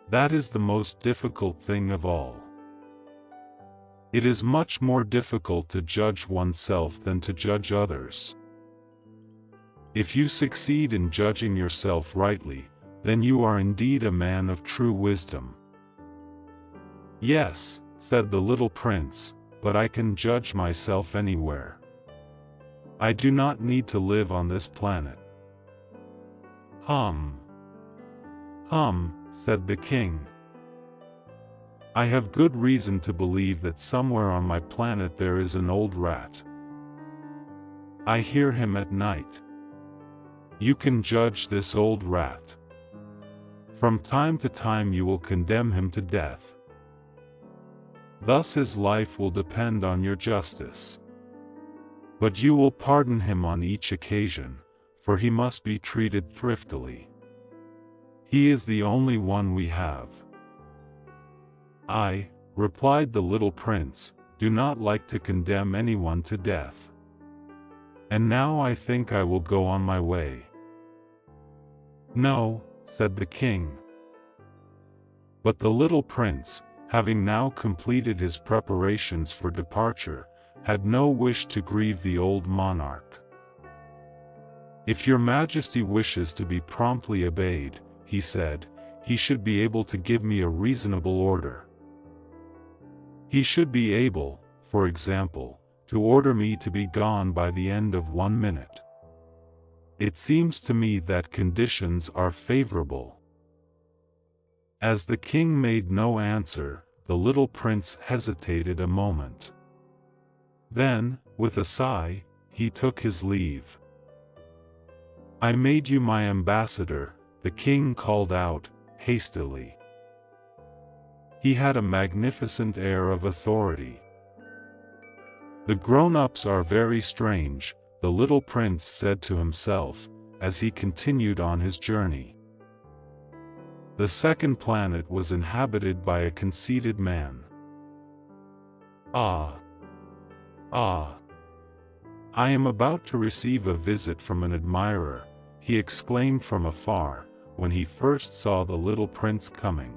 "That is the most difficult thing of all. It is much more difficult to judge oneself than to judge others. If you succeed in judging yourself rightly, then you are indeed a man of true wisdom." "Yes," said the little prince, "but I can judge myself anywhere. I do not need to live on this planet." "Hum. Hum," said the king. "I have good reason to believe that somewhere on my planet there is an old rat. I hear him at night. You can judge this old rat. From time to time you will condemn him to death. Thus his life will depend on your justice. But you will pardon him on each occasion, for he must be treated thriftily. He is the only one we have." "I," replied the little prince, "do not like to condemn anyone to death. And now I think I will go on my way." "No," said the king. But the little prince, having now completed his preparations for departure, had no wish to grieve the old monarch. "If your majesty wishes to be promptly obeyed," he said, "he should be able to give me a reasonable order. He should be able, for example, to order me to be gone by the end of 1 minute. It seems to me that conditions are favorable." As the king made no answer, the little prince hesitated a moment. Then, with a sigh, he took his leave. "I made you my ambassador," the king called out, hastily. He had a magnificent air of authority. "The grown-ups are very strange," the little prince said to himself, as he continued on his journey. The second planet was inhabited by a conceited man. "Ah! Ah! I am about to receive a visit from an admirer," he exclaimed from afar, when he first saw the little prince coming.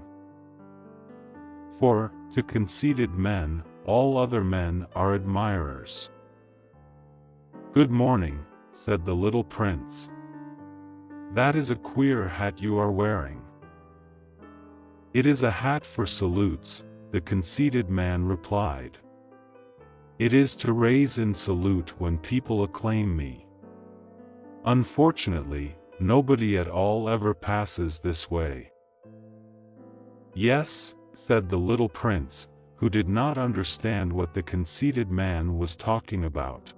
For, to conceited men, all other men are admirers. "Good morning," said the little prince. "That is a queer hat you are wearing." "It is a hat for salutes," the conceited man replied. "It is to raise in salute when people acclaim me. Unfortunately, nobody at all ever passes this way." "Yes," said the little prince, who did not understand what the conceited man was talking about.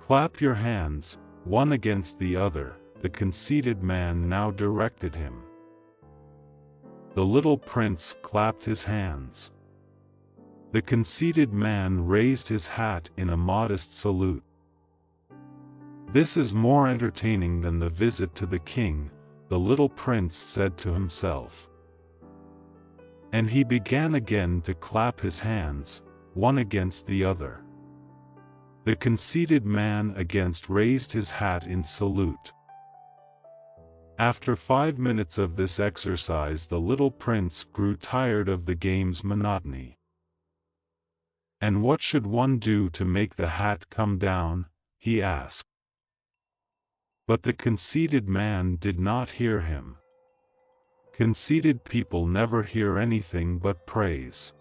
"Clap your hands, one against the other," the conceited man now directed him. The little prince clapped his hands. The conceited man raised his hat in a modest salute. "This is more entertaining than the visit to the king," the little prince said to himself. And he began again to clap his hands, one against the other. The conceited man again raised his hat in salute. After 5 minutes of this exercise, the little prince grew tired of the game's monotony. "And what should one do to make the hat come down?" he asked. But the conceited man did not hear him. Conceited people never hear anything but praise.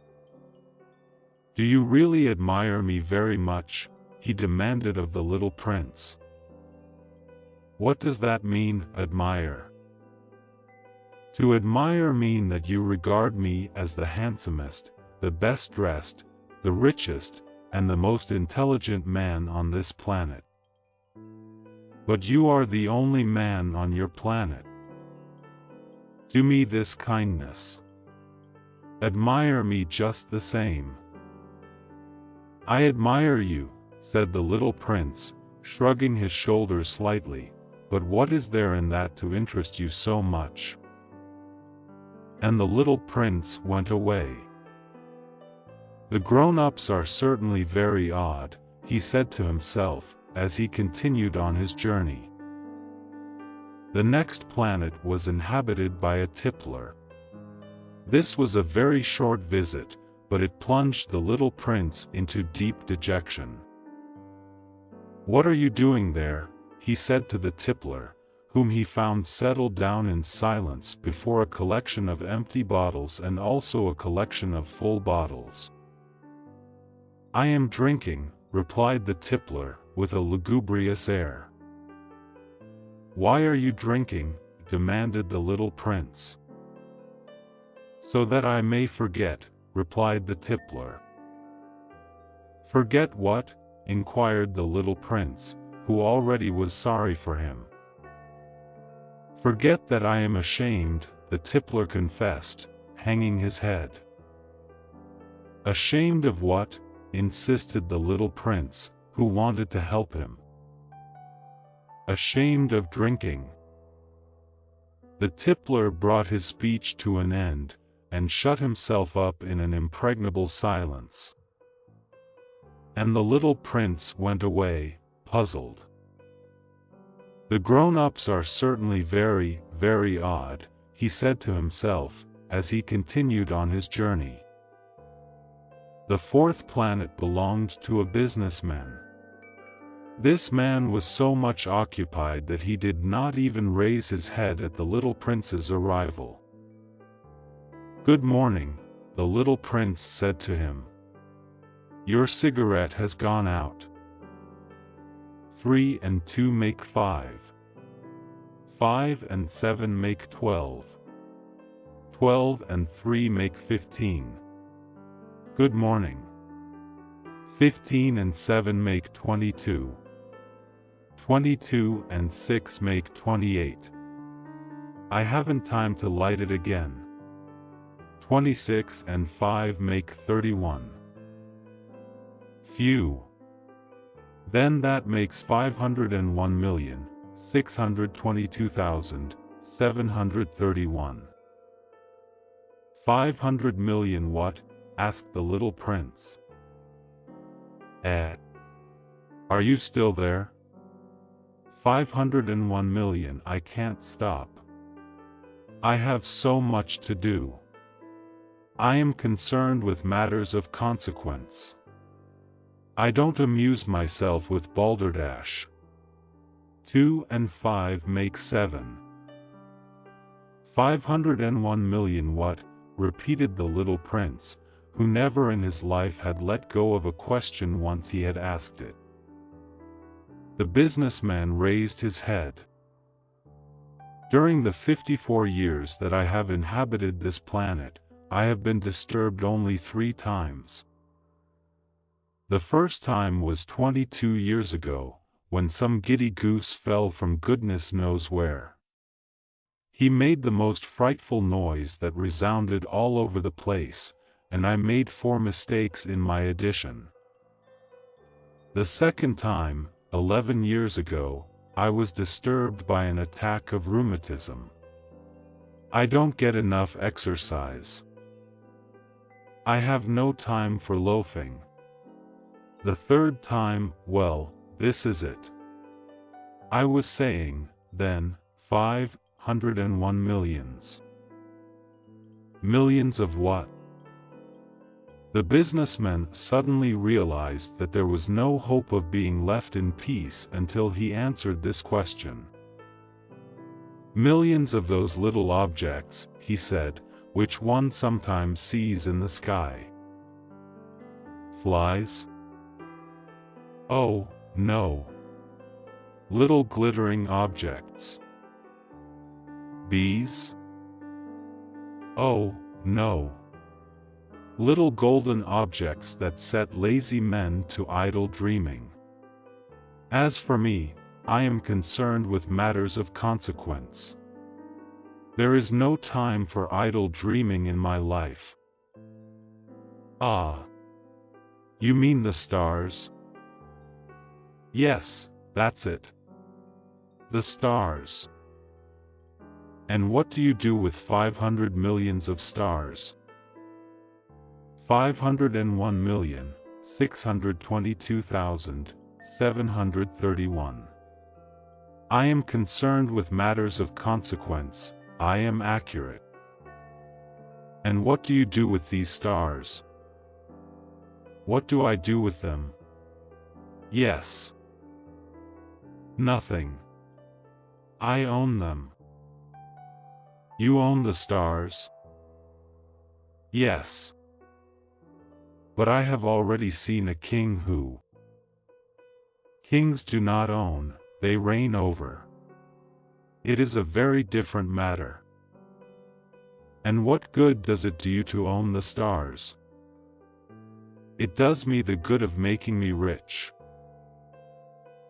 "Do you really admire me very much?" he demanded of the little prince. "What does that mean, admire?" "To admire mean that you regard me as the handsomest, the best dressed, the richest, and the most intelligent man on this planet. But you are the only man on your planet. Do me this kindness. Admire me just the same." "I admire you," said the little prince, shrugging his shoulders slightly, "but what is there in that to interest you so much?" And the little prince went away. "The grown-ups are certainly very odd," he said to himself, as he continued on his journey. The next planet was inhabited by a tippler. This was a very short visit, but it plunged the little prince into deep dejection. "What are you doing there?" he said to the tippler, whom he found settled down in silence before a collection of empty bottles and also a collection of full bottles. "I am drinking," replied the tippler, with a lugubrious air. "Why are you drinking?" demanded the little prince. "So that I may forget," replied the tippler. "Forget what?" inquired the little prince, who already was sorry for him. "Forget that I am ashamed," the tippler confessed, hanging his head. "Ashamed of what?" insisted the little prince, who wanted to help him. "Ashamed of drinking." The tippler brought his speech to an end, and shut himself up in an impregnable silence. And the little prince went away, puzzled. "The grown-ups are certainly very, very odd," he said to himself, as he continued on his journey. The fourth planet belonged to a businessman. This man was so much occupied that he did not even raise his head at the little prince's arrival. "Good morning," the little prince said to him. "Your cigarette has gone out. 3 and 2 make 5. 5 and 7 make 12. 12 and 3 make 15. Good morning. 15 and 7 make 22. 22 and 6 make 28. I haven't time to light it again. 26 and 5 make 31. Phew. Then that makes 501,622,731. 500 million what?" asked the little prince. Are you still there? 501 million. I can't stop. I have so much to do. I am concerned with matters of consequence. I don't amuse myself with balderdash. 2 and 5 make 7. 501 million what? Repeated the little prince, who never in his life had let go of a question once he had asked it. The businessman raised his head. During the 54 years that I have inhabited this planet, I have been disturbed only 3 times. The first time was 22 years ago, when some giddy goose fell from goodness knows where. He made the most frightful noise that resounded all over the place, and I made 4 mistakes in my addition. The second time, 11 years ago, I was disturbed by an attack of rheumatism. I don't get enough exercise. I have no time for loafing. The third time, well, this is it. I was saying, then, 501 millions. Millions of what? The businessman suddenly realized that there was no hope of being left in peace until he answered this question. Millions of those little objects, he said, which one sometimes sees in the sky. Flies? Oh, no. Little glittering objects. Bees? Oh, no. Little golden objects that set lazy men to idle dreaming. As for me, I am concerned with matters of consequence. There is no time for idle dreaming in my life. Ah. You mean the stars? Yes, that's it. The stars. And what do you do with 500 millions of stars? 501,622,731. I am concerned with matters of consequence, I am accurate. And what do you do with these stars? What do I do with them? Yes. Nothing. I own them. You own the stars? Yes. But I have already seen a king who. Kings do not own, they reign over. It is a very different matter. And what good does it do you to own the stars? It does me the good of making me rich.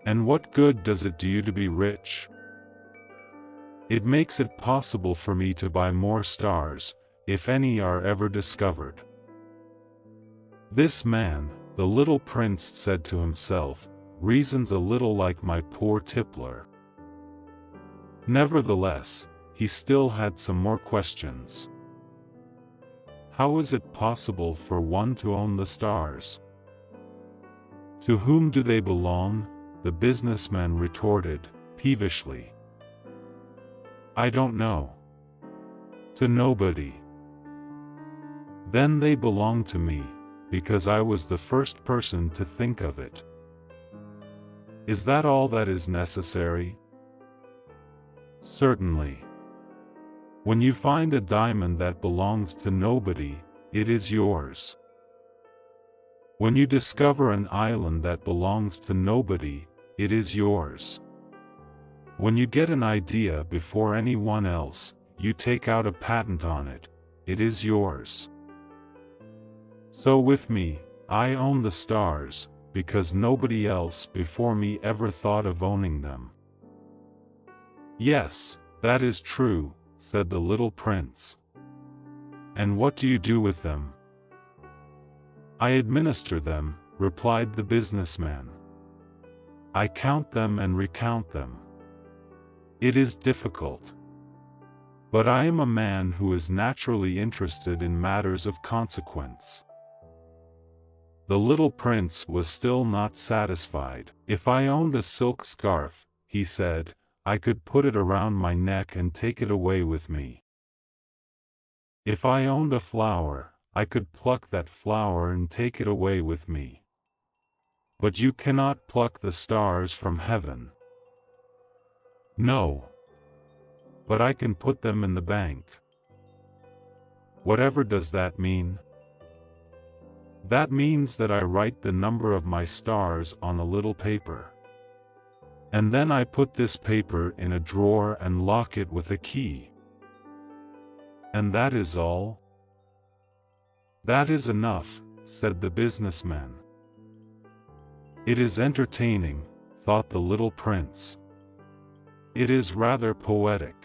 And what good does it do you to be rich? It makes it possible for me to buy more stars, if any are ever discovered. This man, the little prince said to himself, reasons a little like my poor tippler. Nevertheless, he still had some more questions. How is it possible for one to own the stars? To whom do they belong? The businessman retorted, peevishly. I don't know. To nobody. Then they belong to me, because I was the first person to think of it. Is that all that is necessary? Certainly. When you find a diamond that belongs to nobody, it is yours. When you discover an island that belongs to nobody, it is yours. When you get an idea before anyone else, you take out a patent on it, it is yours. So with me, I own the stars, because nobody else before me ever thought of owning them. Yes, that is true, said the little prince. And what do you do with them? I administer them, replied the businessman. I count them and recount them. It is difficult. But I am a man who is naturally interested in matters of consequence. The little prince was still not satisfied. If I owned a silk scarf, he said, I could put it around my neck and take it away with me. If I owned a flower, I could pluck that flower and take it away with me. But you cannot pluck the stars from heaven. No. But I can put them in the bank. Whatever does that mean? That means that I write the number of my stars on a little paper. And then I put this paper in a drawer and lock it with a key. And that is all? That is enough, said the businessman. It is entertaining, thought the little prince. It is rather poetic.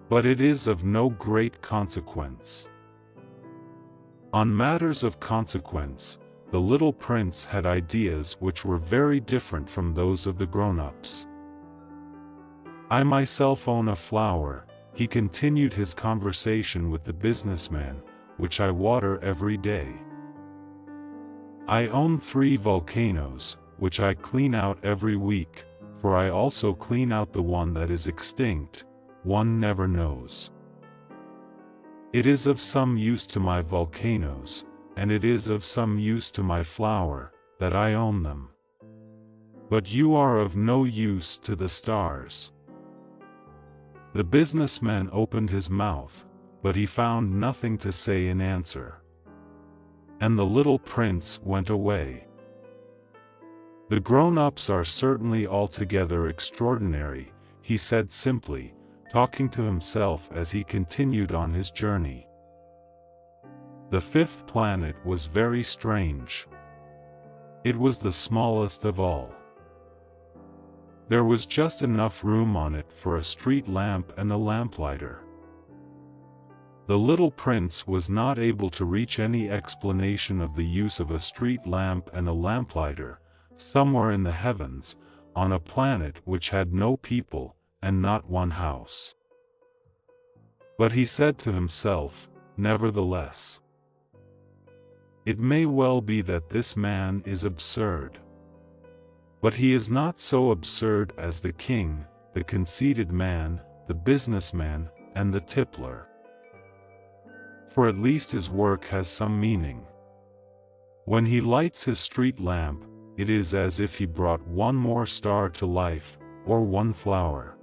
But it is of no great consequence. On matters of consequence, the little prince had ideas which were very different from those of the grown-ups. I myself own a flower, he continued his conversation with the businessman, which I water every day. I own 3 volcanoes, which I clean out every week, for I also clean out the one that is extinct, one never knows. It is of some use to my volcanoes, and it is of some use to my flower, that I own them. But you are of no use to the stars. The businessman opened his mouth, but he found nothing to say in answer. And the little prince went away. The grown-ups are certainly altogether extraordinary, he said simply, talking to himself as he continued on his journey. The 5th planet was very strange. It was the smallest of all. There was just enough room on it for a street lamp and a lamplighter. The little prince was not able to reach any explanation of the use of a street lamp and a lamplighter, somewhere in the heavens, on a planet which had no people, and not one house. But he said to himself, nevertheless, it may well be that this man is absurd. But he is not so absurd as the king, the conceited man, the businessman, and the tippler. For at least his work has some meaning. When he lights his street lamp, it is as if he brought one more star to life, or one flower.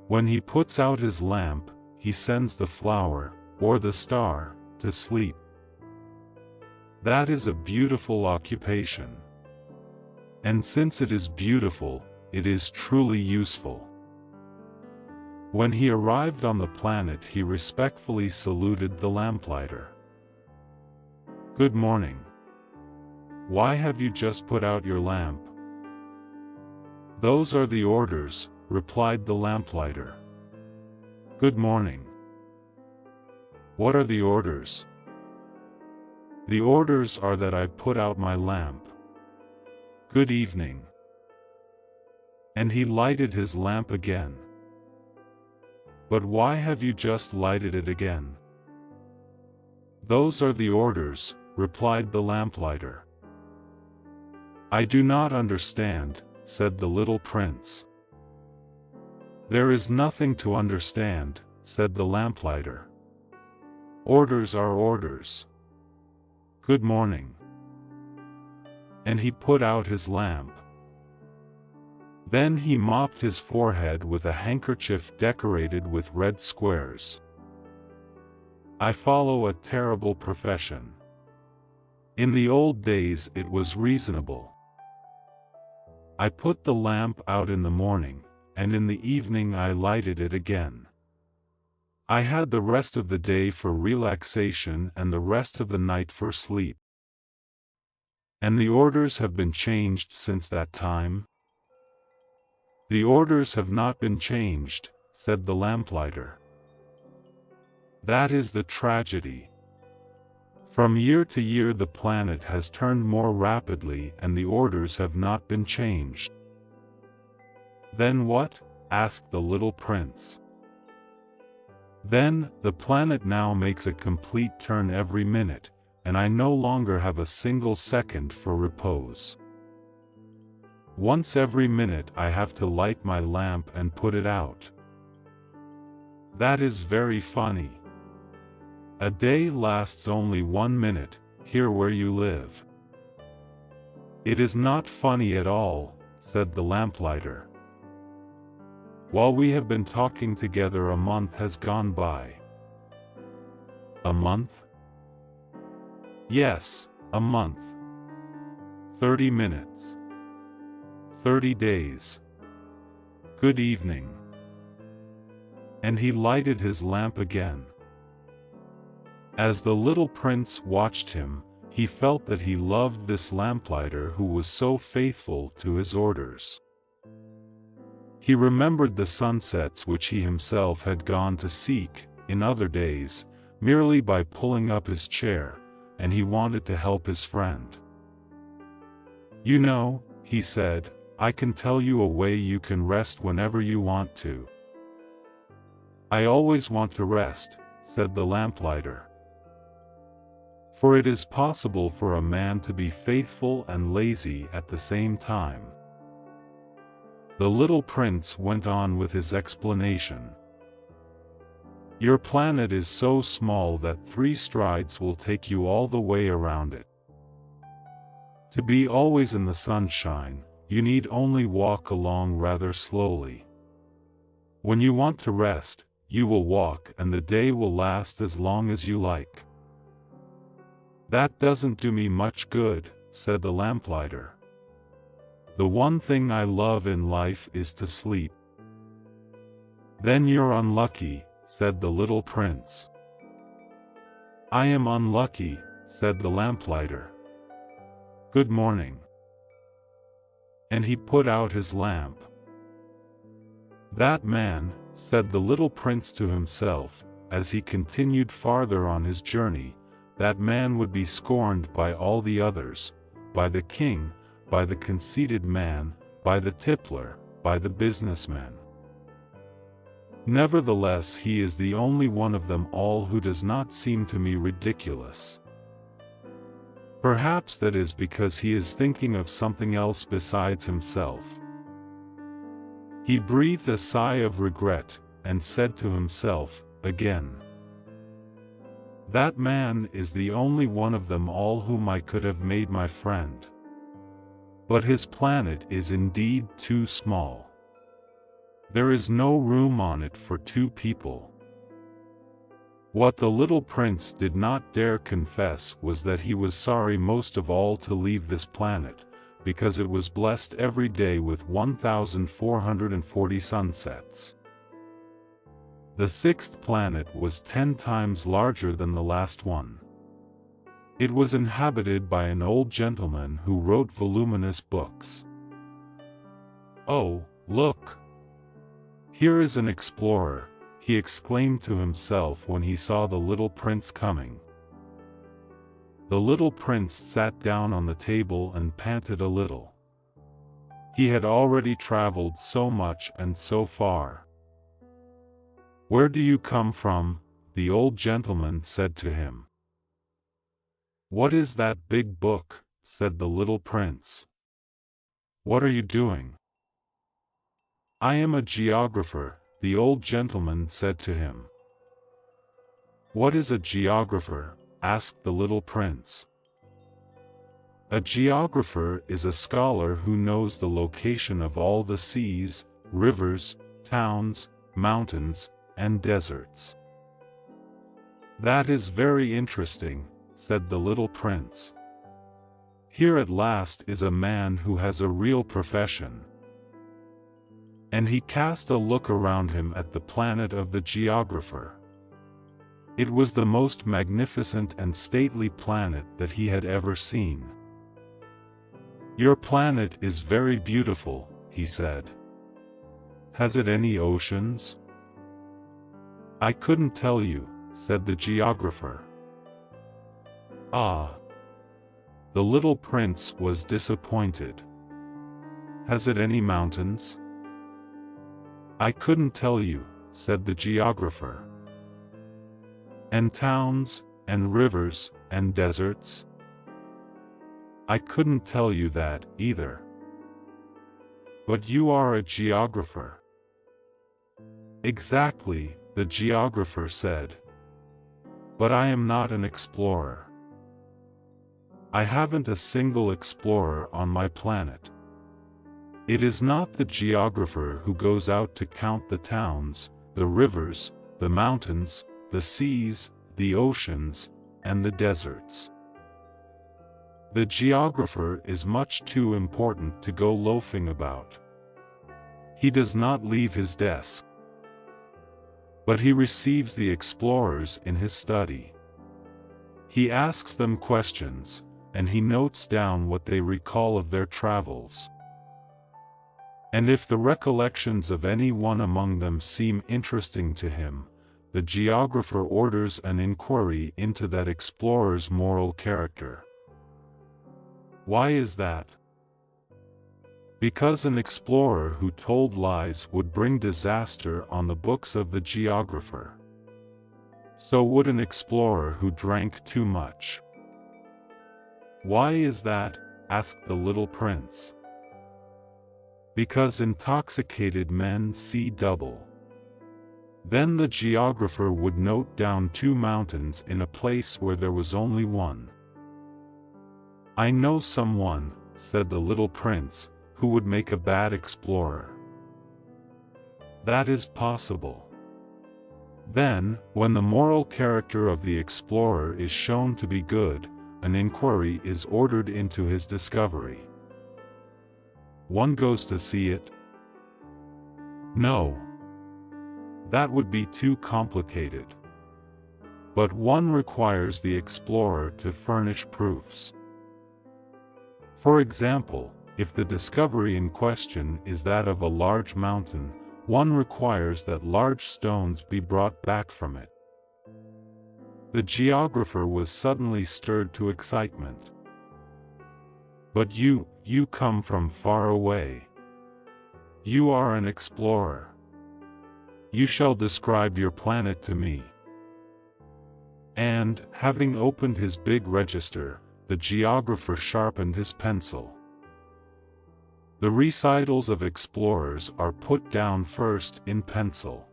When he puts out his lamp, he sends the flower, or the star, to sleep. That is a beautiful occupation. And since it is beautiful, it is truly useful. When he arrived on the planet, he respectfully saluted the lamplighter. Good morning. Why have you just put out your lamp? Those are the orders, replied the lamplighter. Good morning. What are the orders? The orders are that I put out my lamp. Good evening. And he lighted his lamp again. But why have you just lighted it again? Those are the orders, replied the lamplighter. I do not understand, said the little prince. There is nothing to understand, said the lamplighter. Orders are orders. Good morning. And he put out his lamp. Then he mopped his forehead with a handkerchief decorated with red squares. I follow a terrible profession. In the old days it was reasonable. I put the lamp out in the morning, and in the evening I lighted it again. I had the rest of the day for relaxation and the rest of the night for sleep. And the orders have been changed since that time? The orders have not been changed, said the lamplighter. That is the tragedy. From year to year the planet has turned more rapidly and the orders have not been changed. Then what? Asked the little prince. Then, the planet now makes a complete turn every minute, and I no longer have a single second for repose. Once every minute I have to light my lamp and put it out. That is very funny. A day lasts only 1 minute, here where you live. It is not funny at all, said the lamplighter. While we have been talking together, a month has gone by. A month? Yes, a month. 30 minutes. 30 days. Good evening. And he lighted his lamp again. As the little prince watched him, he felt that he loved this lamplighter who was so faithful to his orders. He remembered the sunsets which he himself had gone to seek, in other days, merely by pulling up his chair, and he wanted to help his friend. You know, he said, I can tell you a way you can rest whenever you want to. I always want to rest, said the lamplighter. For it is possible for a man to be faithful and lazy at the same time. The little prince went on with his explanation. Your planet is so small that 3 strides will take you all the way around it. To be always in the sunshine, you need only walk along rather slowly. When you want to rest, you will walk and the day will last as long as you like. That doesn't do me much good, said the lamplighter. The one thing I love in life is to sleep. Then you're unlucky, said the little prince. I am unlucky, said the lamplighter. Good morning. And he put out his lamp. That man, said the little prince to himself, as he continued farther on his journey, that man would be scorned by all the others, by the king, by the conceited man, by the tippler, by the businessman. Nevertheless, he is the only one of them all who does not seem to me ridiculous. Perhaps that is because he is thinking of something else besides himself. He breathed a sigh of regret, and said to himself, again, that man is the only one of them all whom I could have made my friend. But his planet is indeed too small. There is no room on it for 2 people. What the little prince did not dare confess was that he was sorry most of all to leave this planet, because it was blessed every day with 1,440 sunsets. The 6th planet was 10 times larger than the last one. It was inhabited by an old gentleman who wrote voluminous books. Oh, look! Here is an explorer, he exclaimed to himself when he saw the little prince coming. The little prince sat down on the table and panted a little. He had already traveled so much and so far. Where do you come from? The old gentleman said to him. What is that big book? Said the little prince. What are you doing? I am a geographer, the old gentleman said to him. What is a geographer? Asked the little prince. A geographer is a scholar who knows the location of all the seas, rivers, towns, mountains, and deserts. That is very interesting, said the little prince. Here at last is a man who has a real profession. And he cast a look around him at the planet of the geographer. It was the most magnificent and stately planet that he had ever seen. Your planet is very beautiful, he said. Has it any oceans? I couldn't tell you, said the geographer. Ah! The little prince was disappointed. Has it any mountains? I couldn't tell you, said the geographer. And towns, and rivers, and deserts? I couldn't tell you that, either. But you are a geographer. Exactly, the geographer said. But I am not an explorer. I haven't a single explorer on my planet. It is not the geographer who goes out to count the towns, the rivers, the mountains, the seas, the oceans, and the deserts. The geographer is much too important to go loafing about. He does not leave his desk. But he receives the explorers in his study. He asks them questions, and he notes down what they recall of their travels. And if the recollections of any one among them seem interesting to him, the geographer orders an inquiry into that explorer's moral character. Why is that? Because an explorer who told lies would bring disaster on the books of the geographer. So would an explorer who drank too much. "Why is that?" asked the little prince. "Because intoxicated men see double." Then the geographer would note down 2 mountains in a place where there was only one. "I know someone," said the little prince, "who would make a bad explorer." "That is possible." Then, when the moral character of the explorer is shown to be good, an inquiry is ordered into his discovery. One goes to see it? No. That would be too complicated. But one requires the explorer to furnish proofs. For example, if the discovery in question is that of a large mountain, one requires that large stones be brought back from it. The geographer was suddenly stirred to excitement. "But you come from far away. You are an explorer. You shall describe your planet to me." And, having opened his big register, the geographer sharpened his pencil. The recitals of explorers are put down first in pencil.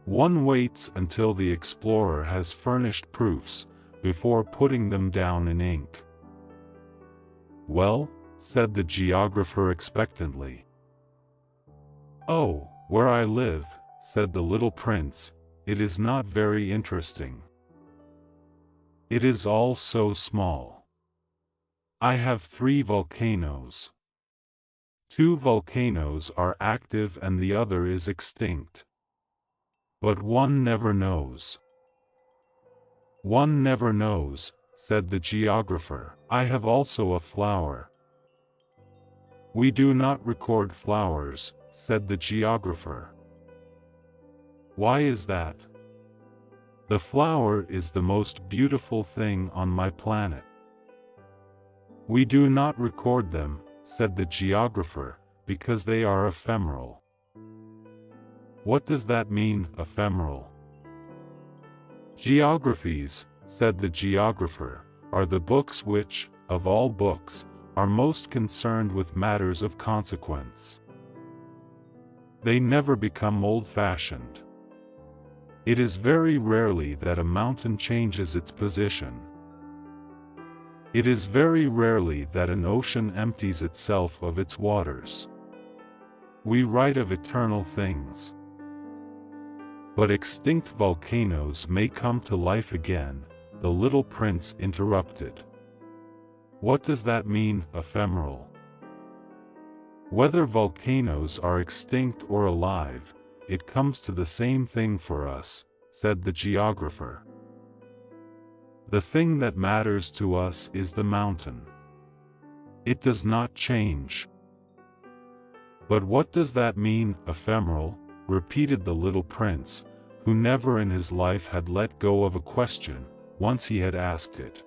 One waits until the explorer has furnished proofs, before putting them down in ink. "Well?" said the geographer expectantly. "Oh, where I live," said the little prince, "it is not very interesting. It is all so small. I have 3 volcanoes. 2 volcanoes are active and the other is extinct. But one never knows." "One never knows," said the geographer. "I have also a flower." "We do not record flowers," said the geographer. "Why is that?" "The flower is the most beautiful thing on my planet." "We do not record them," said the geographer, "because they are ephemeral." "What does that mean, ephemeral?" "Geographies," said the geographer, "are the books which, of all books, are most concerned with matters of consequence. They never become old-fashioned. It is very rarely that a mountain changes its position. It is very rarely that an ocean empties itself of its waters. We write of eternal things. But extinct volcanoes may come to life again," the little prince interrupted. "What does that mean, ephemeral?" "Whether volcanoes are extinct or alive, it comes to the same thing for us," said the geographer. "The thing that matters to us is the mountain. It does not change." "But what does that mean, ephemeral?" repeated the little prince, who never in his life had let go of a question, once he had asked it.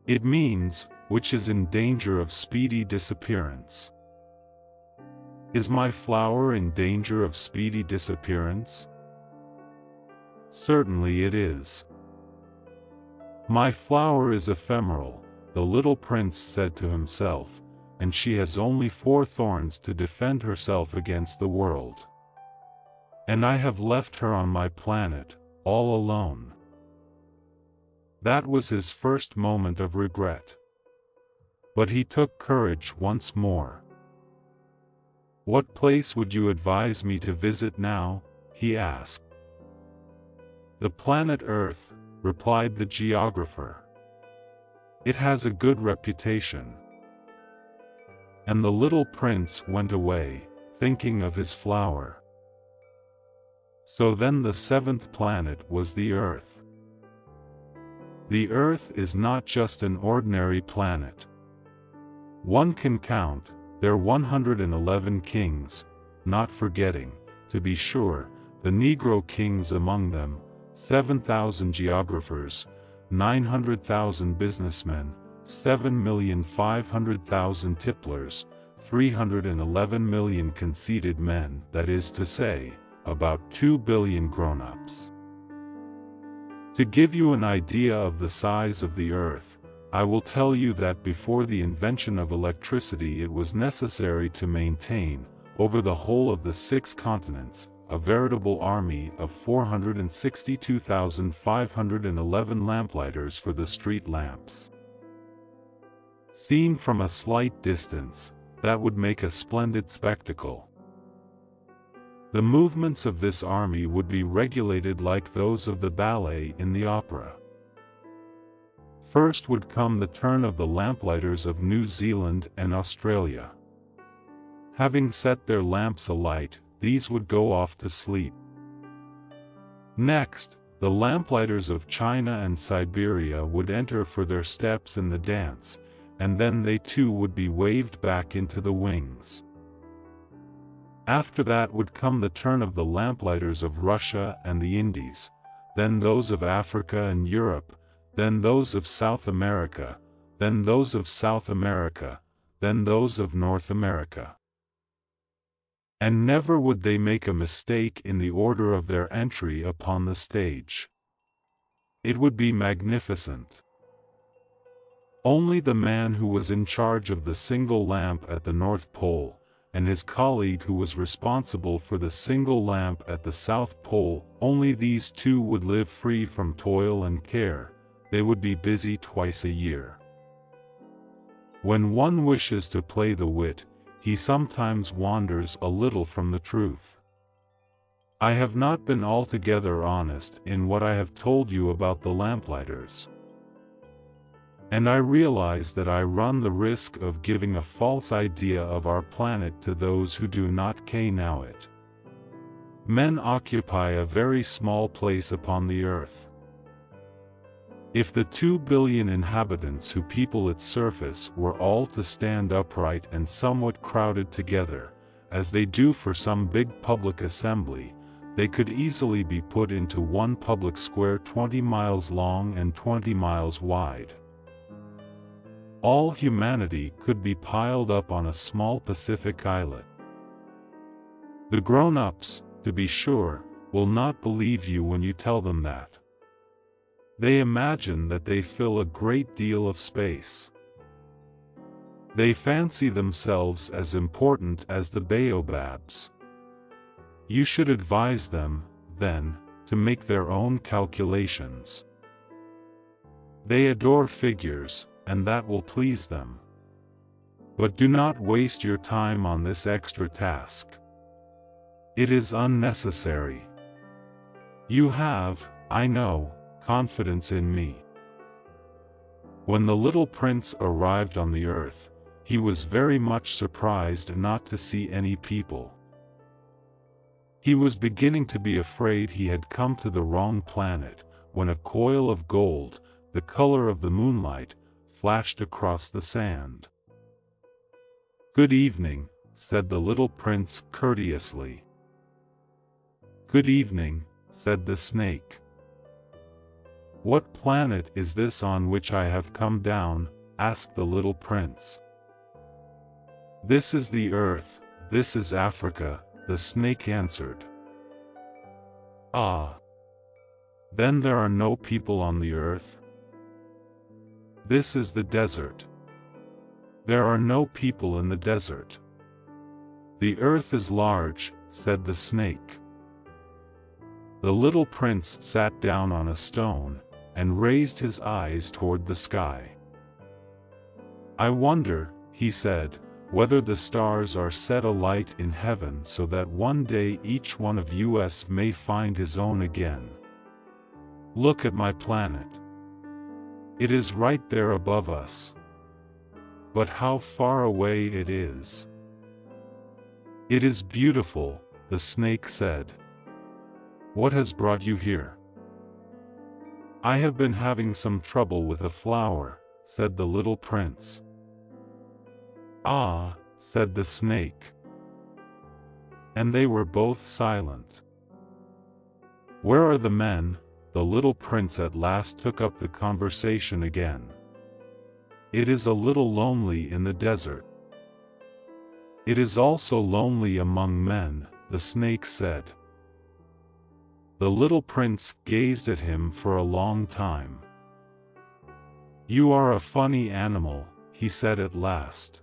"It means, which is in danger of speedy disappearance." "Is my flower in danger of speedy disappearance?" "Certainly it is." "My flower is ephemeral," the little prince said to himself, "and she has only 4 thorns to defend herself against the world. And I have left her on my planet, all alone." That was his first moment of regret. But he took courage once more. "What place would you advise me to visit now?" he asked. "The planet Earth," replied the geographer. "It has a good reputation." And the little prince went away, thinking of his flower. So then the 7th planet was the Earth. The Earth is not just an ordinary planet. One can count their 111 kings, not forgetting, to be sure, the Negro kings among them, 7,000 geographers, 900,000 businessmen, 7,500,000 tipplers, 311 million conceited men, that is to say, about 2 billion grown-ups. To give you an idea of the size of the Earth, I will tell you that before the invention of electricity it was necessary to maintain, over the whole of the 6 continents, a veritable army of 462,511 lamplighters for the street lamps. Seen from a slight distance, that would make a splendid spectacle. The movements of this army would be regulated like those of the ballet in the opera. First would come the turn of the lamplighters of New Zealand and Australia. Having set their lamps alight, these would go off to sleep. Next, the lamplighters of China and Siberia would enter for their steps in the dance, and then they too would be waved back into the wings. After that would come the turn of the lamplighters of Russia and the Indies, then those of Africa and Europe, then those of South America, then those of South America, then those of North America. And never would they make a mistake in the order of their entry upon the stage. It would be magnificent. Only the man who was in charge of the single lamp at the North Pole, and his colleague who was responsible for the single lamp at the South Pole, only these two would live free from toil and care. They would be busy twice a year. When one wishes to play the wit, he sometimes wanders a little from the truth. I have not been altogether honest in what I have told you about the lamplighters. And I realize that I run the risk of giving a false idea of our planet to those who do not know it. Men occupy a very small place upon the earth. If the 2 billion inhabitants who people its surface were all to stand upright and somewhat crowded together, as they do for some big public assembly, they could easily be put into one public square 20 miles long and 20 miles wide. All humanity could be piled up on a small Pacific islet. The grown-ups, to be sure, will not believe you when you tell them that. They imagine that they fill a great deal of space. They fancy themselves as important as the baobabs. You should advise them, then, to make their own calculations. They adore figures, and that will please them. But do not waste your time on this extra task. It is unnecessary. You have, I know, confidence in me. When the little prince arrived on the earth, he was very much surprised not to see any people. He was beginning to be afraid he had come to the wrong planet, when a coil of gold, the color of the moonlight, flashed across the sand. "Good evening," said the little prince courteously. "Good evening," said the snake. "What planet is this on which I have come down?" asked the little prince. "This is the earth, this is Africa," the snake answered. "Ah! Then there are no people on the earth?" "This is the desert." "There are no people in the desert." "The earth is large," said the snake. The little prince sat down on a stone, and raised his eyes toward the sky. "I wonder," he said, "whether the stars are set alight in heaven so that one day each one of us may find his own again. Look at my planet. It is right there above us. But how far away it is." "It is beautiful," the snake said. "What has brought you here?" "I have been having some trouble with a flower," said the little prince. "Ah," said the snake. And they were both silent. "Where are the men?" the little prince at last took up the conversation again. "It is a little lonely in the desert." "It is also lonely among men," the snake said. The little prince gazed at him for a long time. "You are a funny animal," he said at last.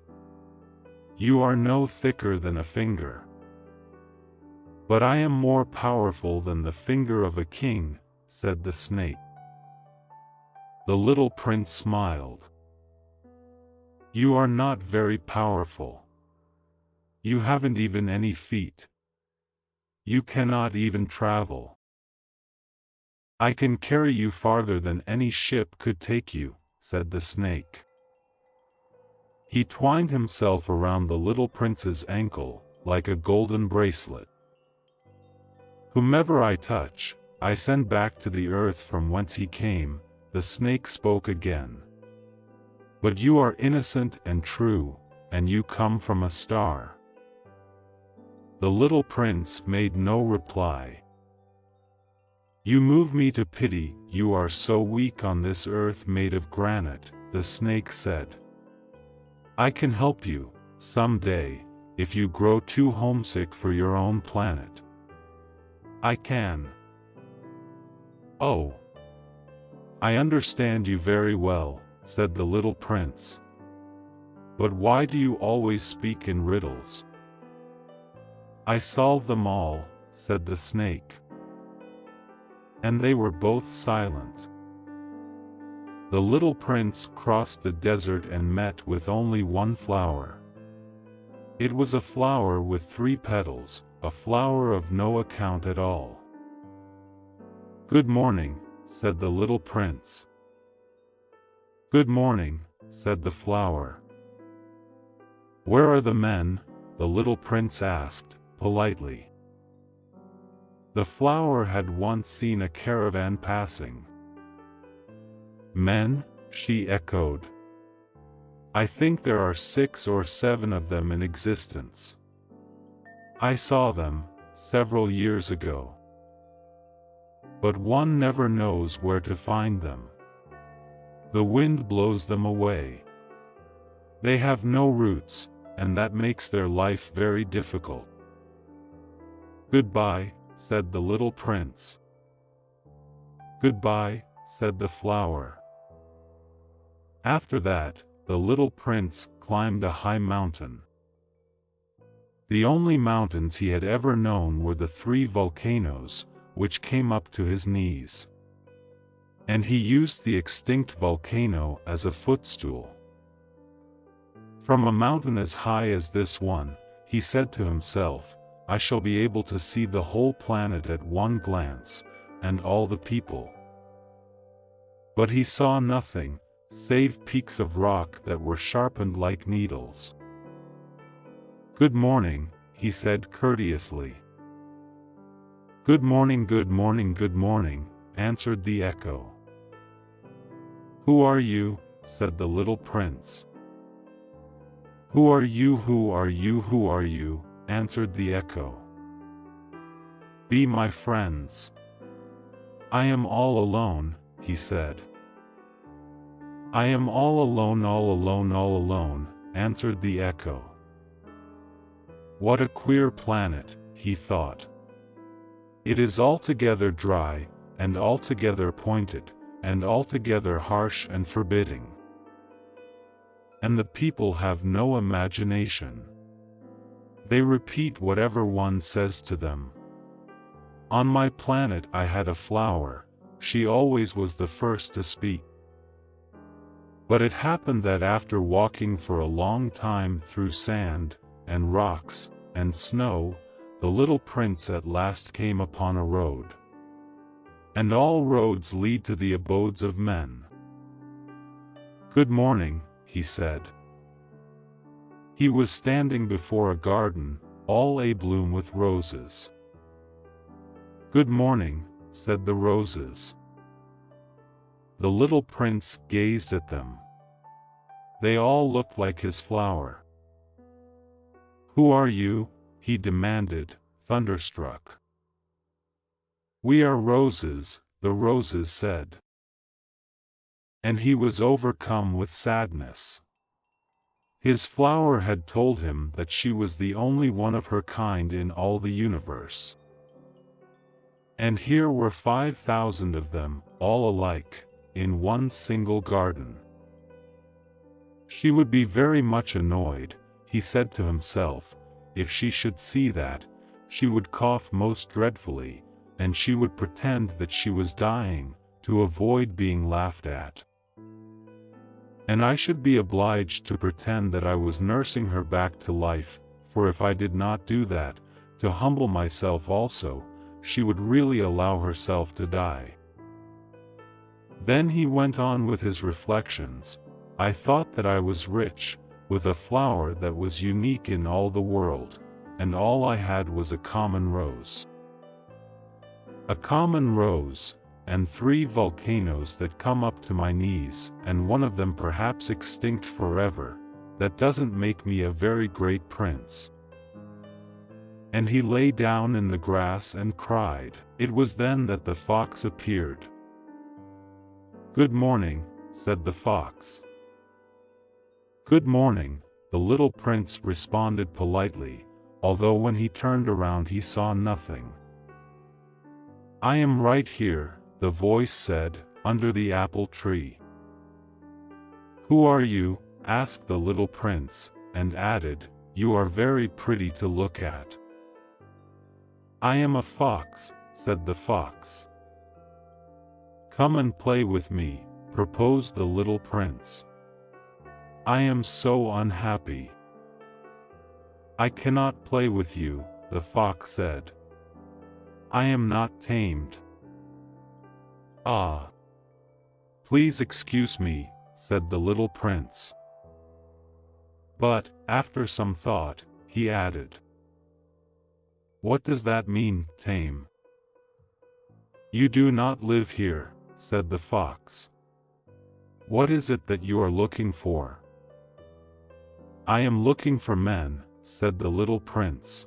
"You are no thicker than a finger." "But I am more powerful than the finger of a king," said the snake. The little prince smiled. "You are not very powerful. You haven't even any feet. You cannot even travel." "I can carry you farther than any ship could take you," said the snake. He twined himself around the little prince's ankle, like a golden bracelet. "Whomever I touch, I send back to the earth from whence he came," the snake spoke again. "But you are innocent and true, and you come from a star." The little prince made no reply. "You move me to pity, you are so weak on this earth made of granite," the snake said. "I can help you, someday, if you grow too homesick for your own planet. I can." "Oh, I understand you very well," said the little prince. "But why do you always speak in riddles?" "I solve them all," said the snake. And they were both silent. The little prince crossed the desert and met with only one flower. It was a flower with 3 petals, a flower of no account at all. "Good morning," said the little prince. "Good morning," said the flower. "Where are the men?" the little prince asked, politely. The flower had once seen a caravan passing. "Men?" she echoed. "I think there are 6 or 7 of them in existence. I saw them, several years ago. But one never knows where to find them. The wind blows them away. They have no roots, and that makes their life very difficult." "Goodbye," said the little prince. "Goodbye," said the flower. After that, the little prince climbed a high mountain. The only mountains he had ever known were the 3 volcanoes, which came up to his knees. And he used the extinct volcano as a footstool. From a mountain as high as this one, he said to himself, "I shall be able to see the whole planet at one glance, and all the people." But he saw nothing, save peaks of rock that were sharpened like needles. "Good morning," he said courteously. "Good morning, good morning, good morning," answered the echo. "Who are you?" said the little prince. "Who are you, who are you, who are you?" answered the echo. "Be my friends." "I am all alone," he said. "I am all alone, all alone, all alone," answered the echo. "What a queer planet," he thought. "It is altogether dry, and altogether pointed, and altogether harsh and forbidding. And the people have no imagination. They repeat whatever one says to them. On my planet I had a flower, she always was the first to speak. But it happened that after walking for a long time through sand, and rocks, and snow, the little prince at last came upon a road. And all roads lead to the abodes of men. "Good morning," he said. He was standing before a garden, all abloom with roses. "Good morning," said the roses. The little prince gazed at them. They all looked like his flower. "Who are you?" he demanded, thunderstruck. "We are roses," the roses said. And he was overcome with sadness. His flower had told him that she was the only one of her kind in all the universe. And here were 5,000 of them, all alike, in one single garden. She would be very much annoyed, he said to himself, if she should see that. She would cough most dreadfully, and she would pretend that she was dying, to avoid being laughed at. And I should be obliged to pretend that I was nursing her back to life, for if I did not do that, to humble myself also, she would really allow herself to die. Then he went on with his reflections. I thought that I was rich, with a flower that was unique in all the world, and all I had was a common rose. A common rose, and 3 volcanoes that come up to my knees, and one of them perhaps extinct forever. That doesn't make me a very great prince. And he lay down in the grass and cried. It was then that the fox appeared. "Good morning," said the fox. "Good morning," the little prince responded politely, although when he turned around he saw nothing. "I am right here," the voice said, "under the apple tree." "Who are you?" asked the little prince, and added, "You are very pretty to look at." "I am a fox," said the fox. "Come and play with me," proposed the little prince. "I am so unhappy." "I cannot play with you," the fox said. "I am not tamed." "Ah! Please excuse me," said the little prince. But, after some thought, he added, "What does that mean, tame?" "You do not live here," said the fox. "What is it that you are looking for?" "I am looking for men," said the little prince.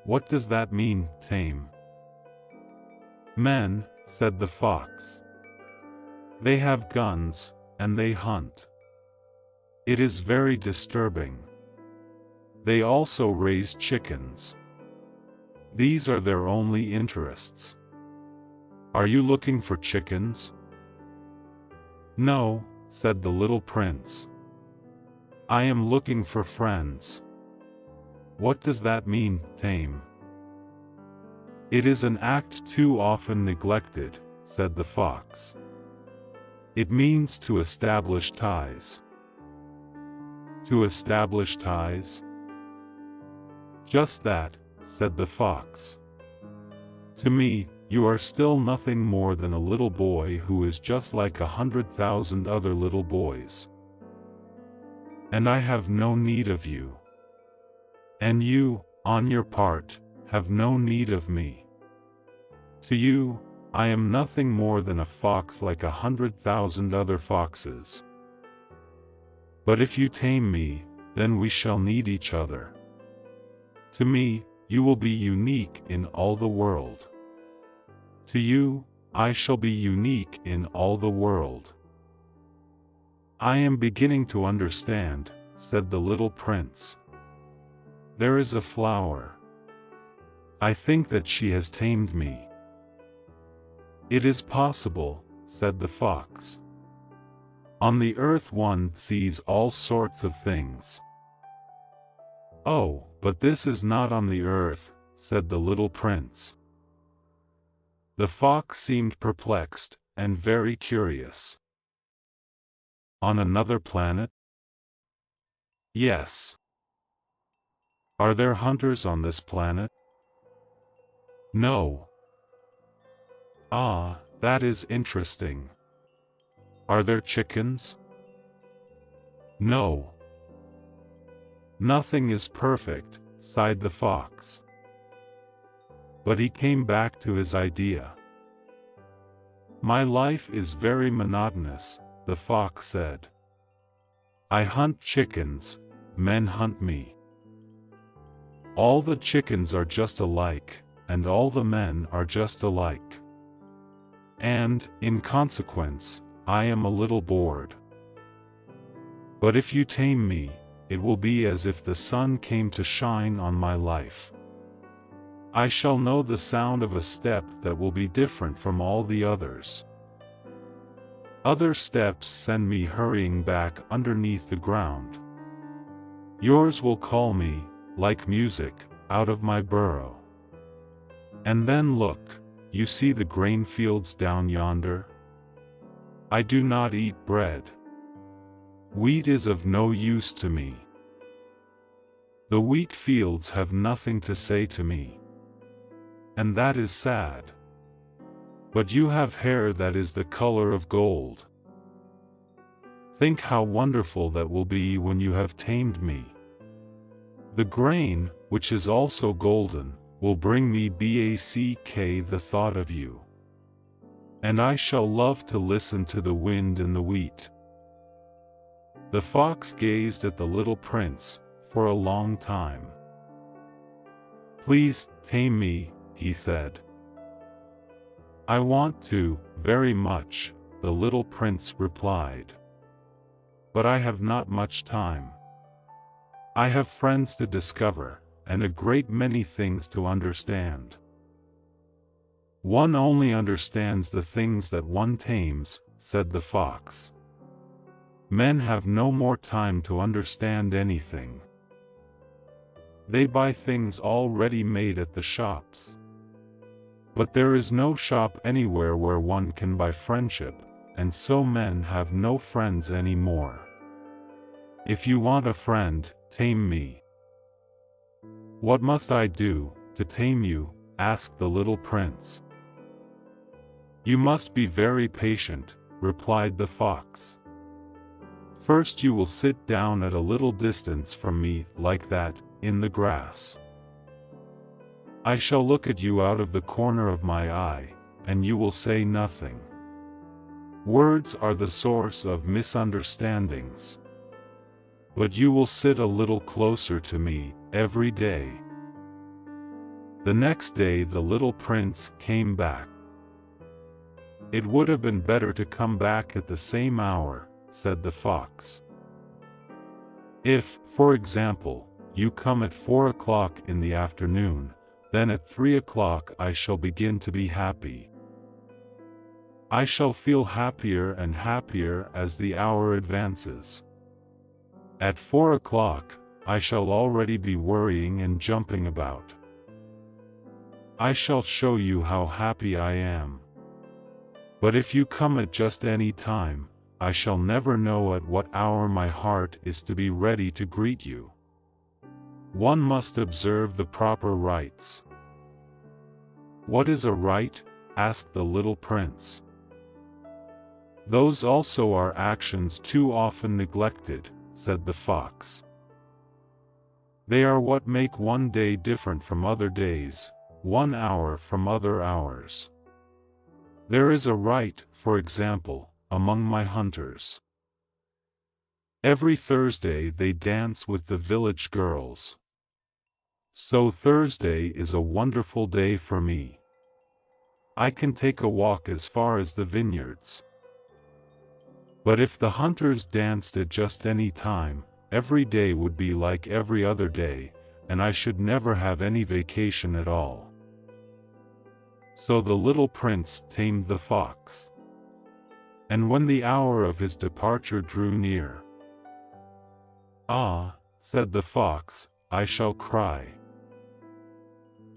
"What does that mean, tame?" "Men," said the fox. "They have guns, and they hunt. It is very disturbing. They also raise chickens. These are their only interests. Are you looking for chickens?" "No," said the little prince. "I am looking for friends." "What does that mean, tame?" "It is an act too often neglected," said the fox. "It means to establish ties." "To establish ties?" "Just that," said the fox. "To me, you are still nothing more than a little boy who is just like 100,000 other little boys. And I have no need of you. And you, on your part, have no need of me. To you, I am nothing more than a fox like 100,000 other foxes. But if you tame me, then we shall need each other. To me, you will be unique in all the world. To you, I shall be unique in all the world." "I am beginning to understand," said the little prince. "There is a flower. I think that she has tamed me." "It is possible," said the fox. "On the earth one sees all sorts of things." "Oh, but this is not on the earth," said the little prince. The fox seemed perplexed, and very curious. "On another planet?" "Yes." "Are there hunters on this planet?" "No." "Ah, that is interesting. Are there chickens?" "No." "Nothing is perfect," sighed the fox. But he came back to his idea. "My life is very monotonous," the fox said. "I hunt chickens, men hunt me. All the chickens are just alike, and all the men are just alike. And, in consequence, I am a little bored. But if you tame me, it will be as if the sun came to shine on my life. I shall know the sound of a step that will be different from all the others. Other steps send me hurrying back underneath the ground. Yours will call me, like music, out of my burrow. And then look, you see the grain fields down yonder? I do not eat bread. Wheat is of no use to me. The wheat fields have nothing to say to me. And that is sad. But you have hair that is the color of gold. Think how wonderful that will be when you have tamed me. The grain, which is also golden, will bring me back the thought of you. And I shall love to listen to the wind in the wheat. The fox gazed at the little prince for a long time. Please, tame me, he said. I want to, very much, the little prince replied. But I have not much time. I have friends to discover, and a great many things to understand. One only understands the things that one tames, said the fox. Men have no more time to understand anything. They buy things already made at the shops. But there is no shop anywhere where one can buy friendship, and so men have no friends anymore. If you want a friend, tame me. What must I do to tame you? Asked the little prince. You must be very patient, replied the fox. First you will sit down at a little distance from me, like that, in the grass. I shall look at you out of the corner of my eye, and you will say nothing. Words are the source of misunderstandings. But you will sit a little closer to me, every day. The next day the little prince came back. It would have been better to come back at the same hour, said the fox. If, for example, you come at 4 o'clock in the afternoon, then at 3 o'clock I shall begin to be happy. I shall feel happier and happier as the hour advances. At 4 o'clock, I shall already be worrying and jumping about. I shall show you how happy I am. But if you come at just any time, I shall never know at what hour my heart is to be ready to greet you. One must observe the proper rites. What is a rite? Asked the little prince. Those also are actions too often neglected, said the fox. They are what make one day different from other days, 1 hour from other hours. There is a rite, for example, among my hunters. Every Thursday they dance with the village girls. So Thursday is a wonderful day for me. I can take a walk as far as the vineyards. But if the hunters danced at just any time, every day would be like every other day, and I should never have any vacation at all. So the little prince tamed the fox. And when the hour of his departure drew near, "Ah," said the fox, "I shall cry."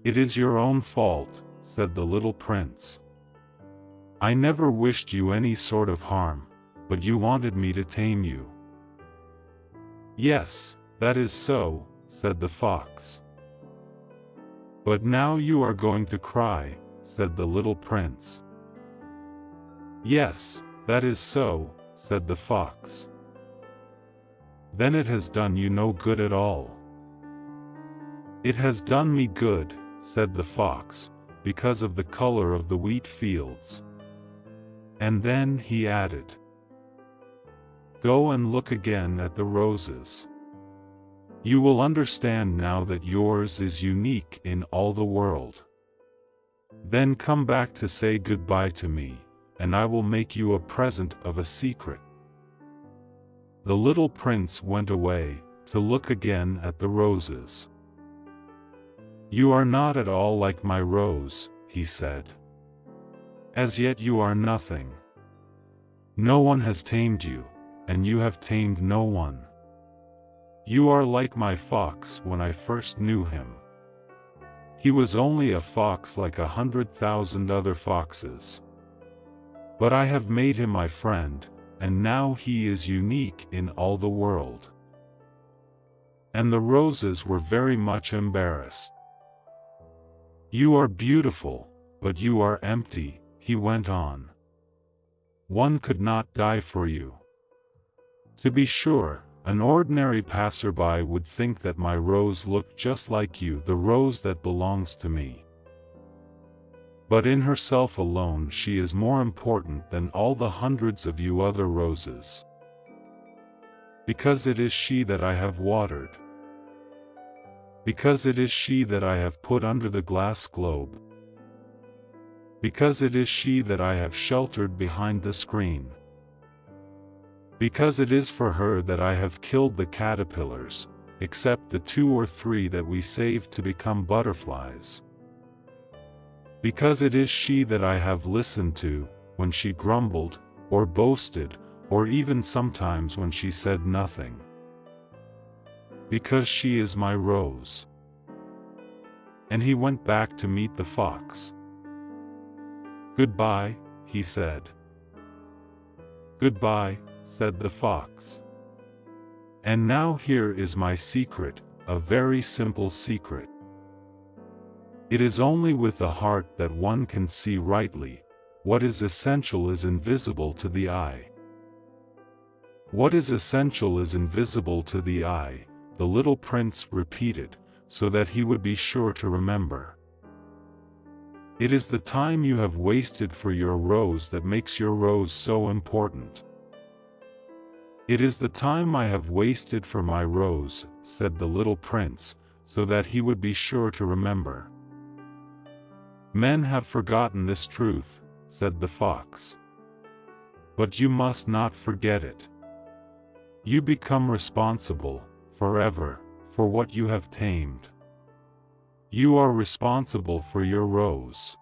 "It is your own fault," said the little prince. "I never wished you any sort of harm, but you wanted me to tame you." "Yes, that is so," said the fox. "But now you are going to cry," said the little prince. "Yes, that is so," said the fox. "Then it has done you no good at all." "It has done me good," said the fox, "because of the color of the wheat fields." And then he added, "Go and look again at the roses. You will understand now that yours is unique in all the world. Then come back to say goodbye to me, and I will make you a present of a secret." The little prince went away, to look again at the roses. "You are not at all like my rose," he said. "As yet you are nothing. No one has tamed you, and you have tamed no one. You are like my fox when I first knew him. He was only a fox like 100,000 other foxes. But I have made him my friend, and now he is unique in all the world." And the roses were very much embarrassed. "You are beautiful, but you are empty," he went on. "One could not die for you. To be sure, an ordinary passerby would think that my rose looked just like you, the rose that belongs to me. But in herself alone she is more important than all the hundreds of you other roses. Because it is she that I have watered. Because it is she that I have put under the glass globe. Because it is she that I have sheltered behind the screen. Because it is for her that I have killed the caterpillars, except the 2 or 3 that we saved to become butterflies. Because it is she that I have listened to, when she grumbled, or boasted, or even sometimes when she said nothing. Because she is my rose." And he went back to meet the fox. "Goodbye," he said. "Goodbye," said the fox. "And now here is my secret, a very simple secret. It is only with the heart that one can see rightly. What is essential is invisible to the eye. What is essential is invisible to the eye," the little prince repeated, so that he would be sure to remember. "It is the time you have wasted for your rose that makes your rose so important." "It is the time I have wasted for my rose," said the little prince, so that he would be sure to remember. "Men have forgotten this truth," said the fox. "But you must not forget it. You become responsible, forever, for what you have tamed. You are responsible for your rose."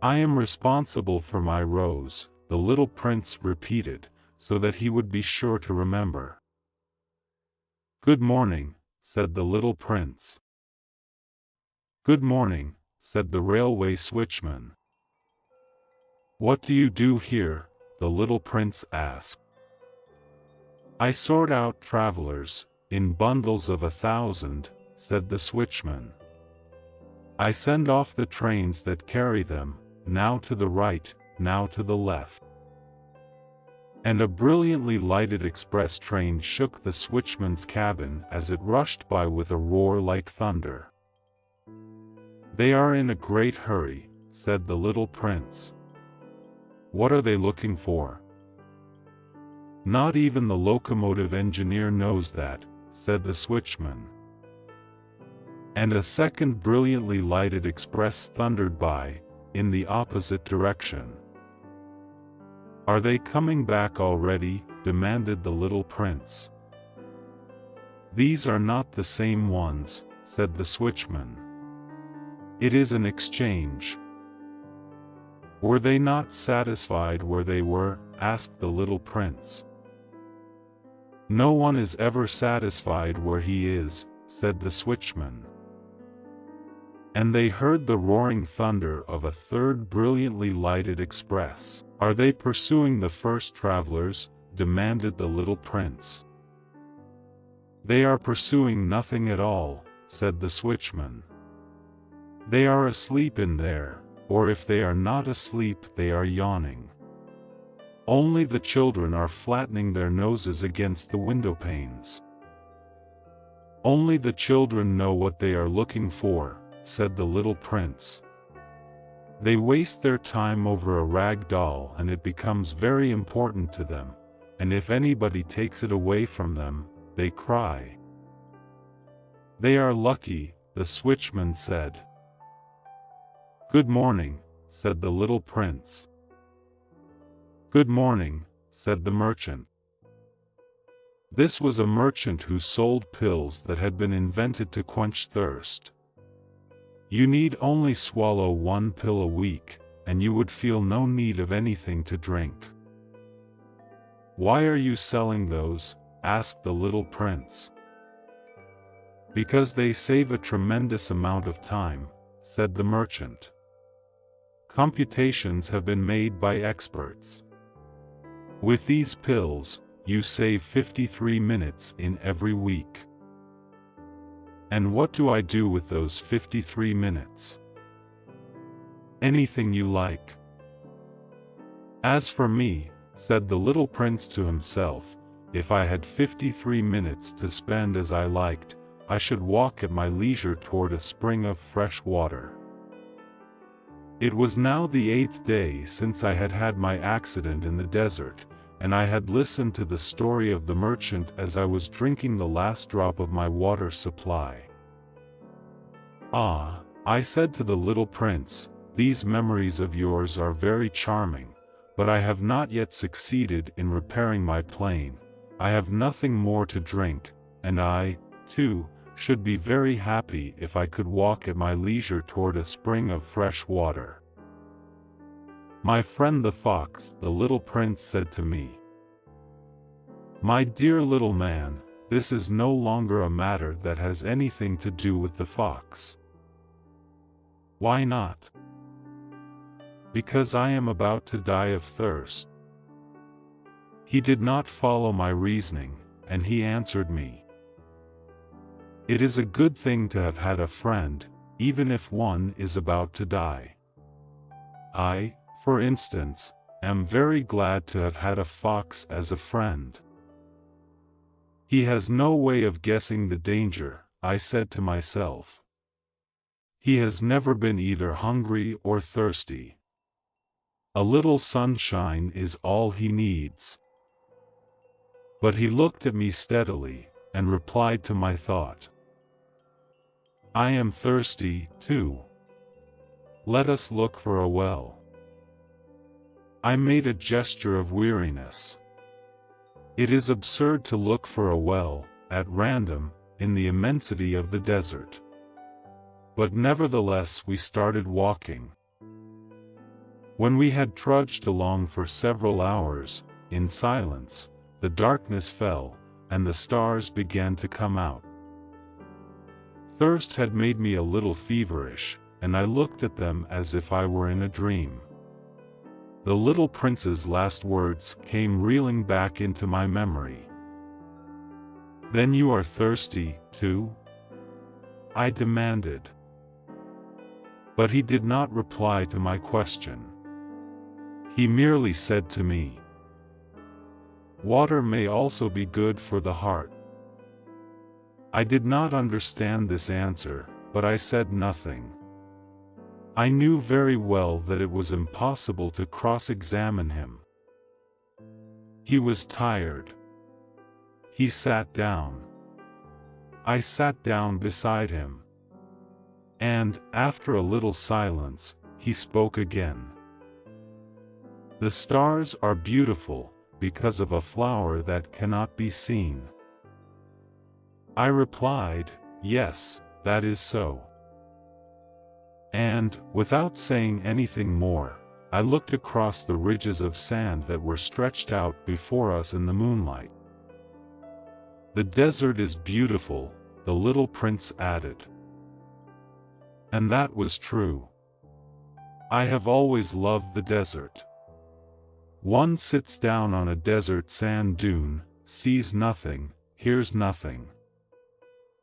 "I am responsible for my rose," the little prince repeated, so that he would be sure to remember. "Good morning," said the little prince. "Good morning," said the railway switchman. "What do you do here?" the little prince asked. "I sort out travelers, in bundles of 1,000, said the switchman. "I send off the trains that carry them, now to the right, now to the left." And a brilliantly lighted express train shook the switchman's cabin as it rushed by with a roar like thunder. "They are in a great hurry," said the little prince. "What are they looking for?" "Not even the locomotive engineer knows that," said the switchman. And a second brilliantly lighted express thundered by, in the opposite direction. "Are they coming back already?" demanded the little prince. "These are not the same ones," said the switchman. "It is an exchange." "Were they not satisfied where they were?" asked the little prince. "No one is ever satisfied where he is," said the switchman. And they heard the roaring thunder of a third brilliantly lighted express. "Are they pursuing the first travelers?" demanded the little prince. "They are pursuing nothing at all," said the switchman. "They are asleep in there, or if they are not asleep they are yawning. Only the children are flattening their noses against the window panes." "Only the children know what they are looking for," said the little prince. "They waste their time over a rag doll and it becomes very important to them, and if anybody takes it away from them, they cry." "They are lucky," the switchman said. "Good morning," said the little prince. "Good morning," said the merchant. This was a merchant who sold pills that had been invented to quench thirst. You need only swallow 1 pill a week, and you would feel no need of anything to drink. "Why are you selling those?" asked the little prince. "Because they save a tremendous amount of time," said the merchant. "Computations have been made by experts. With these pills, you save 53 minutes in every week." "And what do I do with those 53 minutes?" "Anything you like." "As for me," said the little prince to himself, "if I had 53 minutes to spend as I liked, I should walk at my leisure toward a spring of fresh water." It was now the 8th day since I had had my accident in the desert, and I had listened to the story of the merchant as I was drinking the last drop of my water supply. "Ah," I said to the little prince, "these memories of yours are very charming, but I have not yet succeeded in repairing my plane. I have nothing more to drink, and I, too, should be very happy if I could walk at my leisure toward a spring of fresh water." "My friend the fox," the little prince said to me. "My dear little man, this is no longer a matter that has anything to do with the fox." "Why not?" "Because I am about to die of thirst." He did not follow my reasoning, and he answered me, "It is a good thing to have had a friend, even if one is about to die. I, for instance, am very glad to have had a fox as a friend." "He has no way of guessing the danger," I said to myself. "He has never been either hungry or thirsty. A little sunshine is all he needs." But he looked at me steadily, and replied to my thought, "I am thirsty, too. Let us look for a well." I made a gesture of weariness. It is absurd to look for a well, at random, in the immensity of the desert. But nevertheless we started walking. When we had trudged along for several hours, in silence, the darkness fell, and the stars began to come out. Thirst had made me a little feverish, and I looked at them as if I were in a dream. The little prince's last words came reeling back into my memory. "Then you are thirsty, too?" I demanded. But he did not reply to my question. He merely said to me, "Water may also be good for the heart." I did not understand this answer, but I said nothing. I knew very well that it was impossible to cross-examine him. He was tired. He sat down. I sat down beside him. And, after a little silence, he spoke again. "The stars are beautiful, because of a flower that cannot be seen." I replied, "Yes, that is so." And, without saying anything more, I looked across the ridges of sand that were stretched out before us in the moonlight. "The desert is beautiful," the little prince added. And that was true. I have always loved the desert. One sits down on a desert sand dune, sees nothing, hears nothing.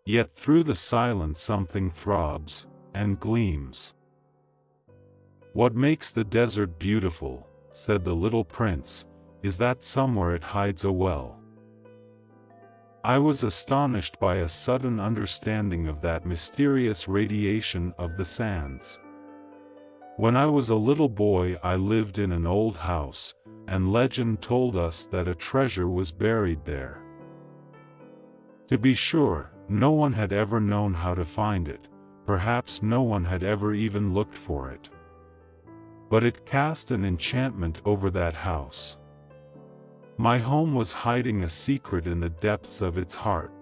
Yet through the silence something throbs, and gleams. "What makes the desert beautiful," said the little prince, "is that somewhere it hides a well." I was astonished by a sudden understanding of that mysterious radiation of the sands. When I was a little boy I lived in an old house, and legend told us that a treasure was buried there. To be sure, no one had ever known how to find it, perhaps no one had ever even looked for it. But it cast an enchantment over that house. My home was hiding a secret in the depths of its heart.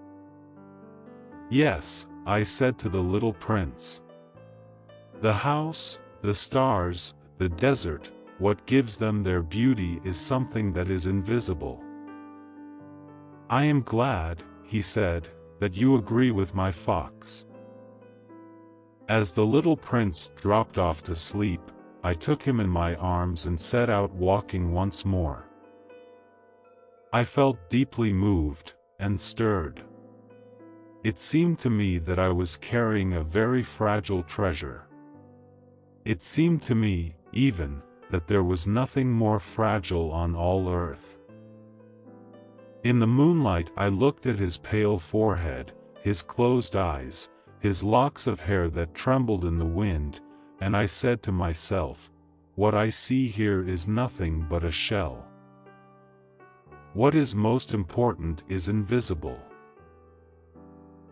"Yes," I said to the little prince. "The house, the stars, the desert, what gives them their beauty is something that is invisible. "I am glad," he said, "that you agree with my fox." As the little prince dropped off to sleep, I took him in my arms and set out walking once more. I felt deeply moved and stirred. It seemed to me that I was carrying a very fragile treasure. It seemed to me, even, that there was nothing more fragile on all earth. In the moonlight I looked at his pale forehead, his closed eyes, his locks of hair that trembled in the wind, and I said to myself, "What I see here is nothing but a shell. What is most important is invisible."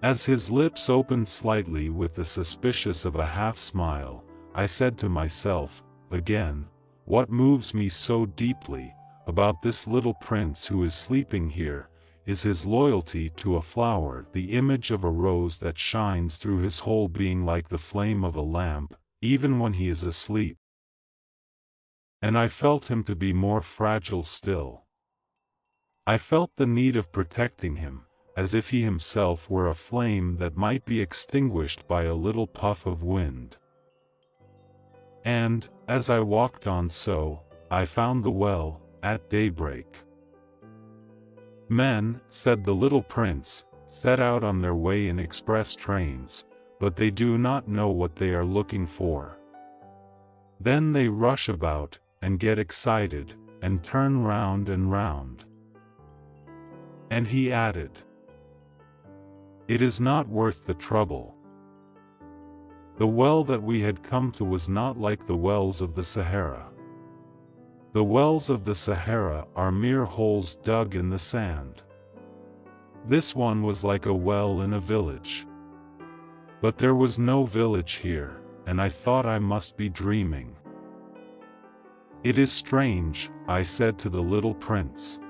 As his lips opened slightly with the suspicious of a half-smile, I said to myself, again, "What moves me so deeply about this little prince who is sleeping here, is his loyalty to a flower, the image of a rose that shines through his whole being like the flame of a lamp, even when he is asleep." And I felt him to be more fragile still. I felt the need of protecting him, as if he himself were a flame that might be extinguished by a little puff of wind. And, as I walked on so, I found the well, at daybreak. "Men," said the little prince, "set out on their way in express trains, but they do not know what they are looking for. Then they rush about, and get excited, and turn round and round." And he added, "It is not worth the trouble." The well that we had come to was not like the wells of the Sahara. The wells of the Sahara are mere holes dug in the sand. This one was like a well in a village. But there was no village here, and I thought I must be dreaming. "It is strange," I said to the little prince.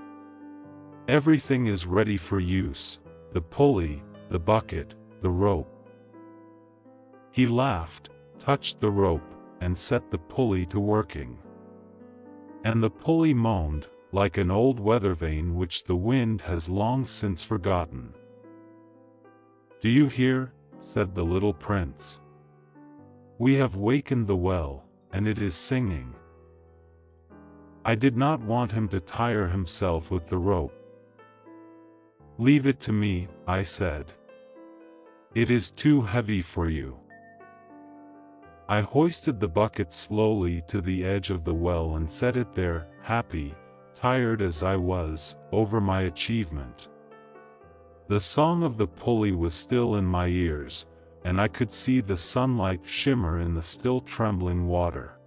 "Everything is ready for use, the pulley, the bucket, the rope." He laughed, touched the rope, and set the pulley to working. And the pulley moaned, like an old weather vane which the wind has long since forgotten. "Do you hear?" said the little prince. "We have wakened the well, and it is singing." I did not want him to tire himself with the rope. "Leave it to me," I said. "It is too heavy for you." I hoisted the bucket slowly to the edge of the well and set it there, happy, tired as I was, over my achievement. The song of the pulley was still in my ears, and I could see the sunlight shimmer in the still trembling water.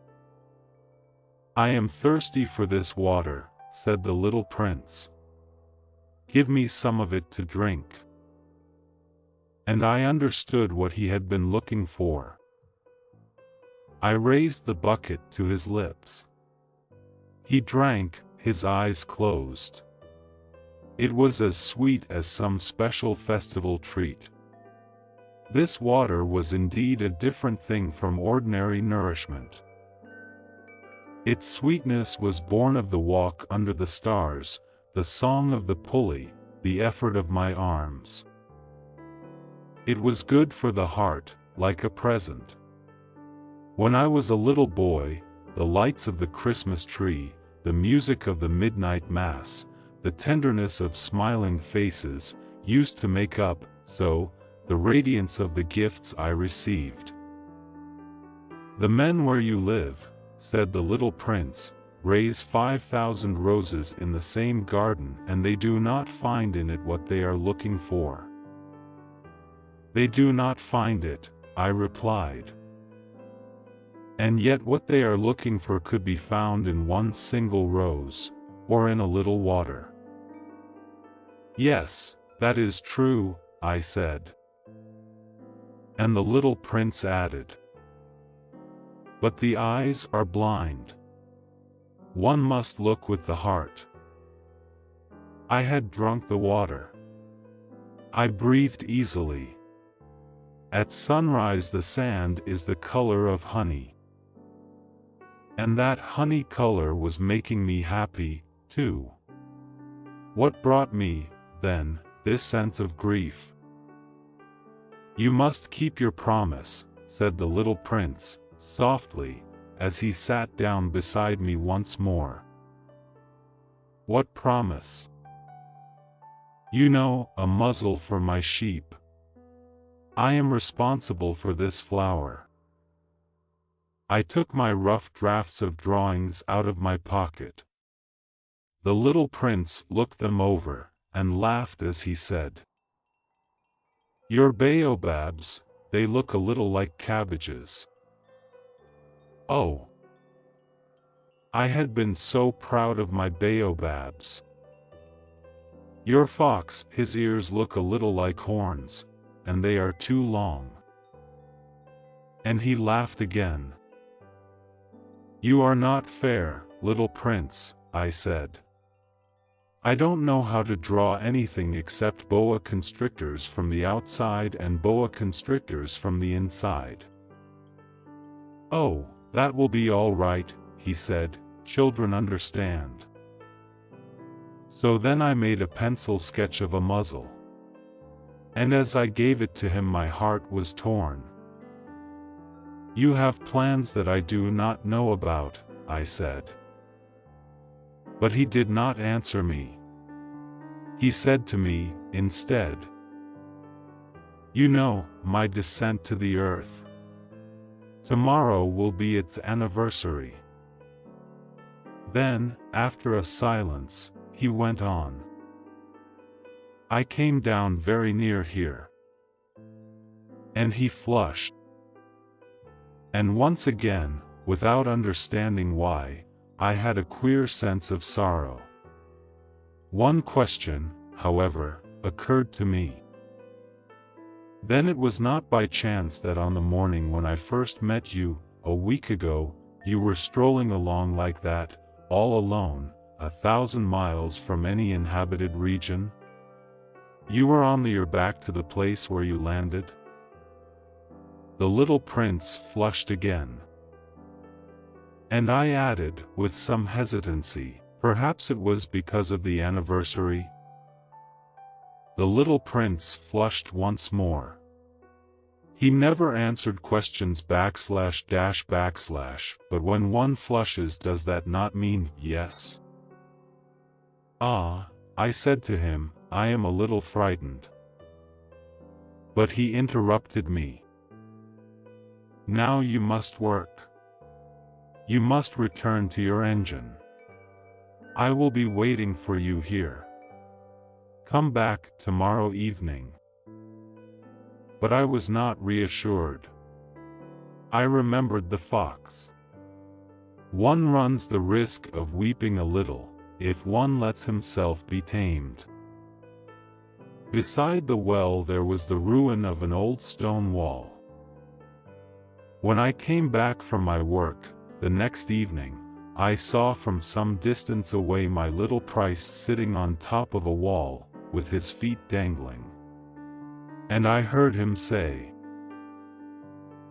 "I am thirsty for this water," said the little prince. "Give me some of it to drink." And I understood what he had been looking for. I raised the bucket to his lips. He drank, his eyes closed. It was as sweet as some special festival treat. This water was indeed a different thing from ordinary nourishment. Its sweetness was born of the walk under the stars, the song of the pulley, the effort of my arms. It was good for the heart, like a present. When I was a little boy, the lights of the Christmas tree, the music of the midnight mass, the tenderness of smiling faces, used to make up, so, the radiance of the gifts I received. "The men where you live," said the little prince, "raise 5,000 roses in the same garden, and they do not find in it what they are looking for." "They do not find it," I replied. "And yet what they are looking for could be found in one single rose, or in a little water." "Yes, that is true," I said. And the little prince added, "But the eyes are blind. One must look with the heart." I had drunk the water. I breathed easily. At sunrise the sand is the color of honey. And that honey color was making me happy, too. What brought me, then, this sense of grief. "You must keep your promise," said the little prince, softly, as he sat down beside me once more. "What promise?" "You know, a muzzle for my sheep. I am responsible for this flower." I took my rough drafts of drawings out of my pocket. The little prince looked them over, and laughed as he said, "Your baobabs, they look a little like cabbages." Oh! I had been so proud of my baobabs. "Your fox, his ears look a little like horns, and they are too long." And he laughed again. "You are not fair, little prince," I said. "I don't know how to draw anything except boa constrictors from the outside and boa constrictors from the inside." "Oh, that will be all right," he said, "children understand." So then I made a pencil sketch of a muzzle. And as I gave it to him, my heart was torn. "You have plans that I do not know about," I said. But he did not answer me. He said to me, instead, "You know, my descent to the earth. Tomorrow will be its anniversary." Then, after a silence, he went on, "I came down very near here." And he flushed. And once again, without understanding why, I had a queer sense of sorrow. One question, however, occurred to me. Then it was not by chance that on the morning when I first met you, a week ago, you were strolling along like that, all alone, 1,000 miles from any inhabited region? You were on your back to the place where you landed? The little prince flushed again. And I added, with some hesitancy, "Perhaps it was because of the anniversary?" The little prince flushed once more. He never answered questions // but when one flushes, does that not mean yes? "Ah," I said to him, "I am a little frightened." But he interrupted me. "Now you must work. You must return to your engine. I will be waiting for you here. Come back tomorrow evening." But I was not reassured. I remembered the fox. One runs the risk of weeping a little, if one lets himself be tamed. Beside the well there was the ruin of an old stone wall. When I came back from my work, the next evening, I saw from some distance away my little prince sitting on top of a wall, with his feet dangling. And I heard him say,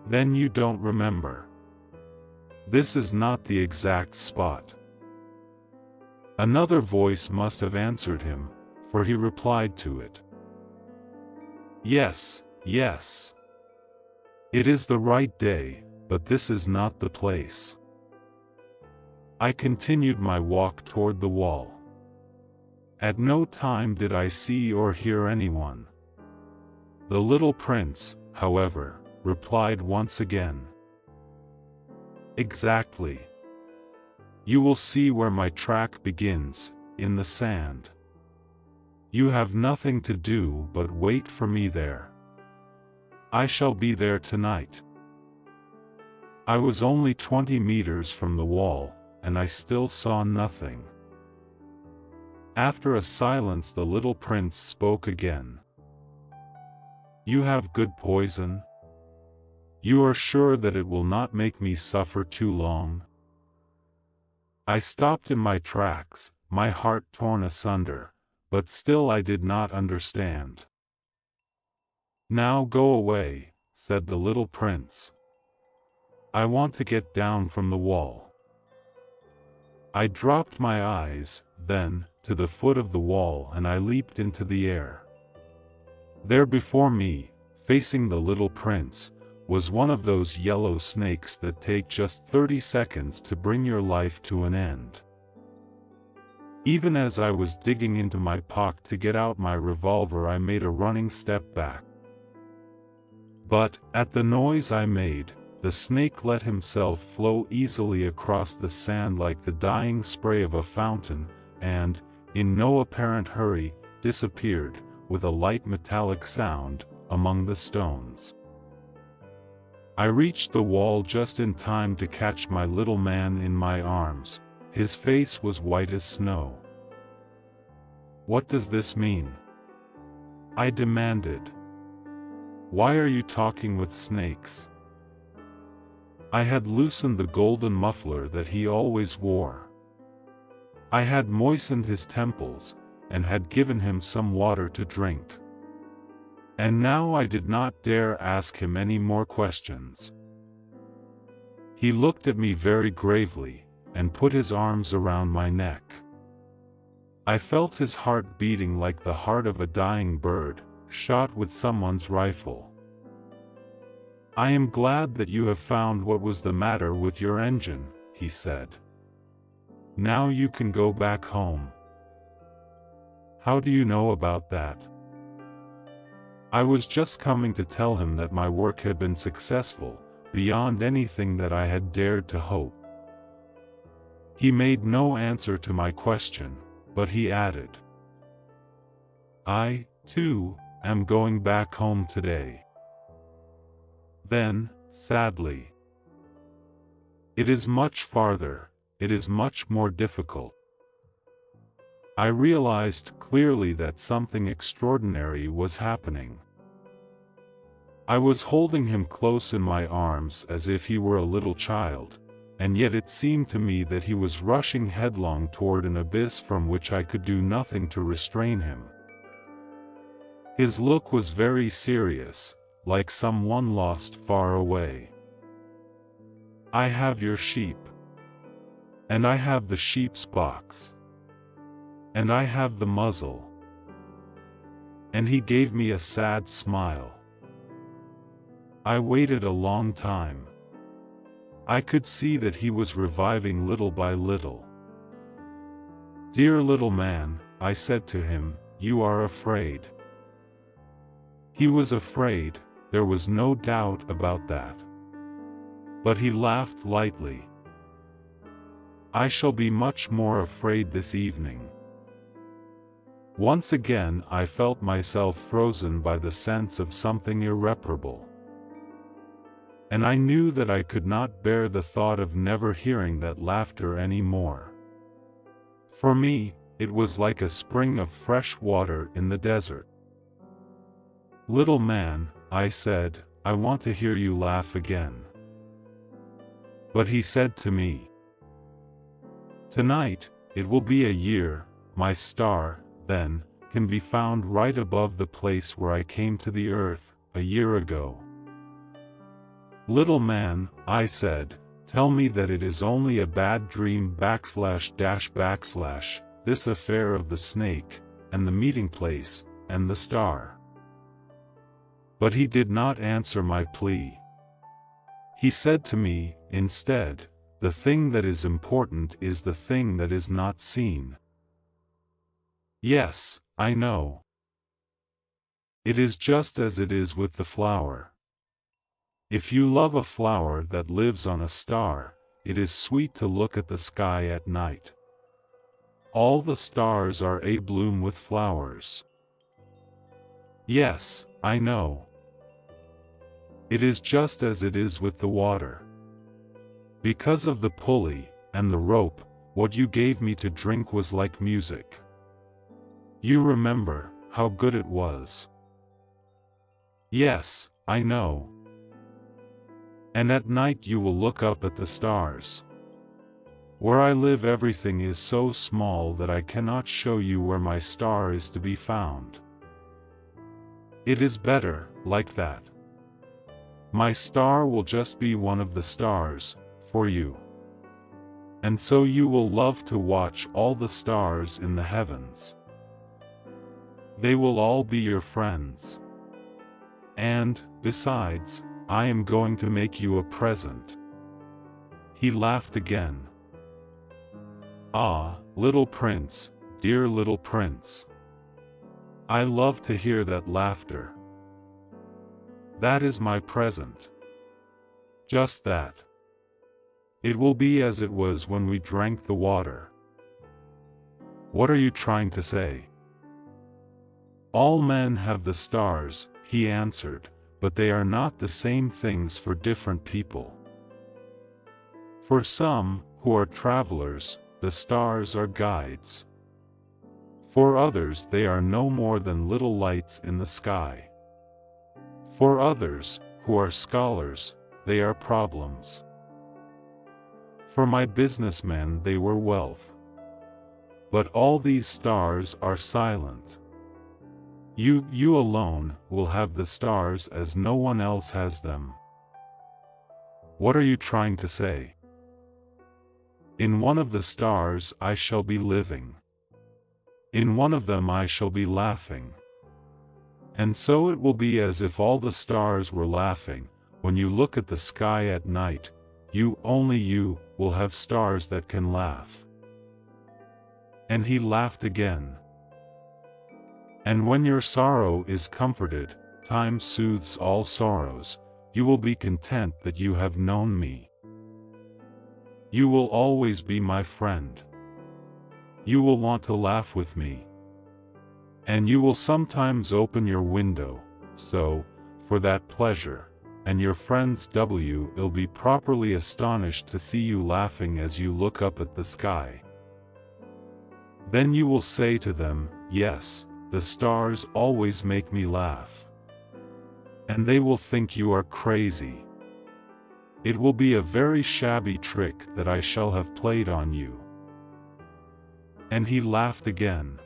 "Then you don't remember. This is not the exact spot." Another voice must have answered him, for he replied to it, "Yes, yes. It is the right day, but this is not the place." I continued my walk toward the wall. At no time did I see or hear anyone. The little prince, however, replied once again, "Exactly. You will see where my track begins, in the sand. You have nothing to do but wait for me there. I shall be there tonight." I was only 20 meters from the wall, and I still saw nothing. After a silence, the little prince spoke again. "You have good poison? You are sure that it will not make me suffer too long?" I stopped in my tracks, my heart torn asunder, but still I did not understand. "Now go away," said the little prince. "I want to get down from the wall." I dropped my eyes, then, to the foot of the wall, and I leaped into the air. There before me, facing the little prince, was one of those yellow snakes that take just 30 seconds to bring your life to an end. Even as I was digging into my pocket to get out my revolver, I made a running step back. But, at the noise I made, the snake let himself flow easily across the sand like the dying spray of a fountain, and, in no apparent hurry, disappeared, with a light metallic sound, among the stones. I reached the wall just in time to catch my little man in my arms. His face was white as snow. "What does this mean?" I demanded. "Why are you talking with snakes?" I had loosened the golden muffler that he always wore. I had moistened his temples, and had given him some water to drink. And now I did not dare ask him any more questions. He looked at me very gravely, and put his arms around my neck. I felt his heart beating like the heart of a dying bird, shot with someone's rifle. "I am glad that you have found what was the matter with your engine," he said. "Now you can go back home." "How do you know about that?" I was just coming to tell him that my work had been successful, beyond anything that I had dared to hope. He made no answer to my question, but he added, "I, too, am going back home today." Then, sadly, "It is much farther, it is much more difficult." I realized clearly that something extraordinary was happening. I was holding him close in my arms as if he were a little child, and yet it seemed to me that he was rushing headlong toward an abyss from which I could do nothing to restrain him. His look was very serious, like someone lost far away. "I have your sheep. And I have the sheep's box. And I have the muzzle." And he gave me a sad smile. I waited a long time. I could see that he was reviving little by little. "Dear little man," I said to him, "you are afraid." He was afraid, there was no doubt about that. But he laughed lightly. "I shall be much more afraid this evening." Once again I felt myself frozen by the sense of something irreparable. And I knew that I could not bear the thought of never hearing that laughter any more. For me, it was like a spring of fresh water in the desert. "Little man," I said, "I want to hear you laugh again." But he said to me, "Tonight, it will be a year, my star, then, can be found right above the place where I came to the earth, a year ago." "Little man," I said, "tell me that it is only a bad dream / this affair of the snake, and the meeting place, and the star." But he did not answer my plea. He said to me, instead, "The thing that is important is the thing that is not seen." Yes, I know. It is just as it is with the flower. If you love a flower that lives on a star, it is sweet to look at the sky at night. All the stars are abloom with flowers. Yes, I know. It is just as it is with the water. Because of the pulley and the rope, what you gave me to drink was like music. You remember how good it was. Yes, I know. And at night you will look up at the stars. Where I live everything is so small that I cannot show you where my star is to be found. It is better, like that. My star will just be one of the stars, for you. And so you will love to watch all the stars in the heavens. They will all be your friends. And, besides, I am going to make you a present." He laughed again. "Ah, little prince, dear little prince. I love to hear that laughter. That is my present. Just that. It will be as it was when we drank the water." "What are you trying to say?" "All men have the stars," he answered, "but they are not the same things for different people. For some, who are travelers, the stars are guides. For others they are no more than little lights in the sky. For others, who are scholars, they are problems. For my businessmen they were wealth. But all these stars are silent. You alone will have the stars as no one else has them." "What are you trying to say?" "In one of the stars I shall be living. In one of them I shall be laughing. And so it will be as if all the stars were laughing. When you look at the sky at night, only you, will have stars that can laugh." And he laughed again. "And when your sorrow is comforted, time soothes all sorrows, you will be content that you have known me. You will always be my friend. You will want to laugh with me. And you will sometimes open your window, for that pleasure, and your friends will be properly astonished to see you laughing as you look up at the sky. Then you will say to them, 'Yes, the stars always make me laugh.' And they will think you are crazy. It will be a very shabby trick that I shall have played on you." And he laughed again.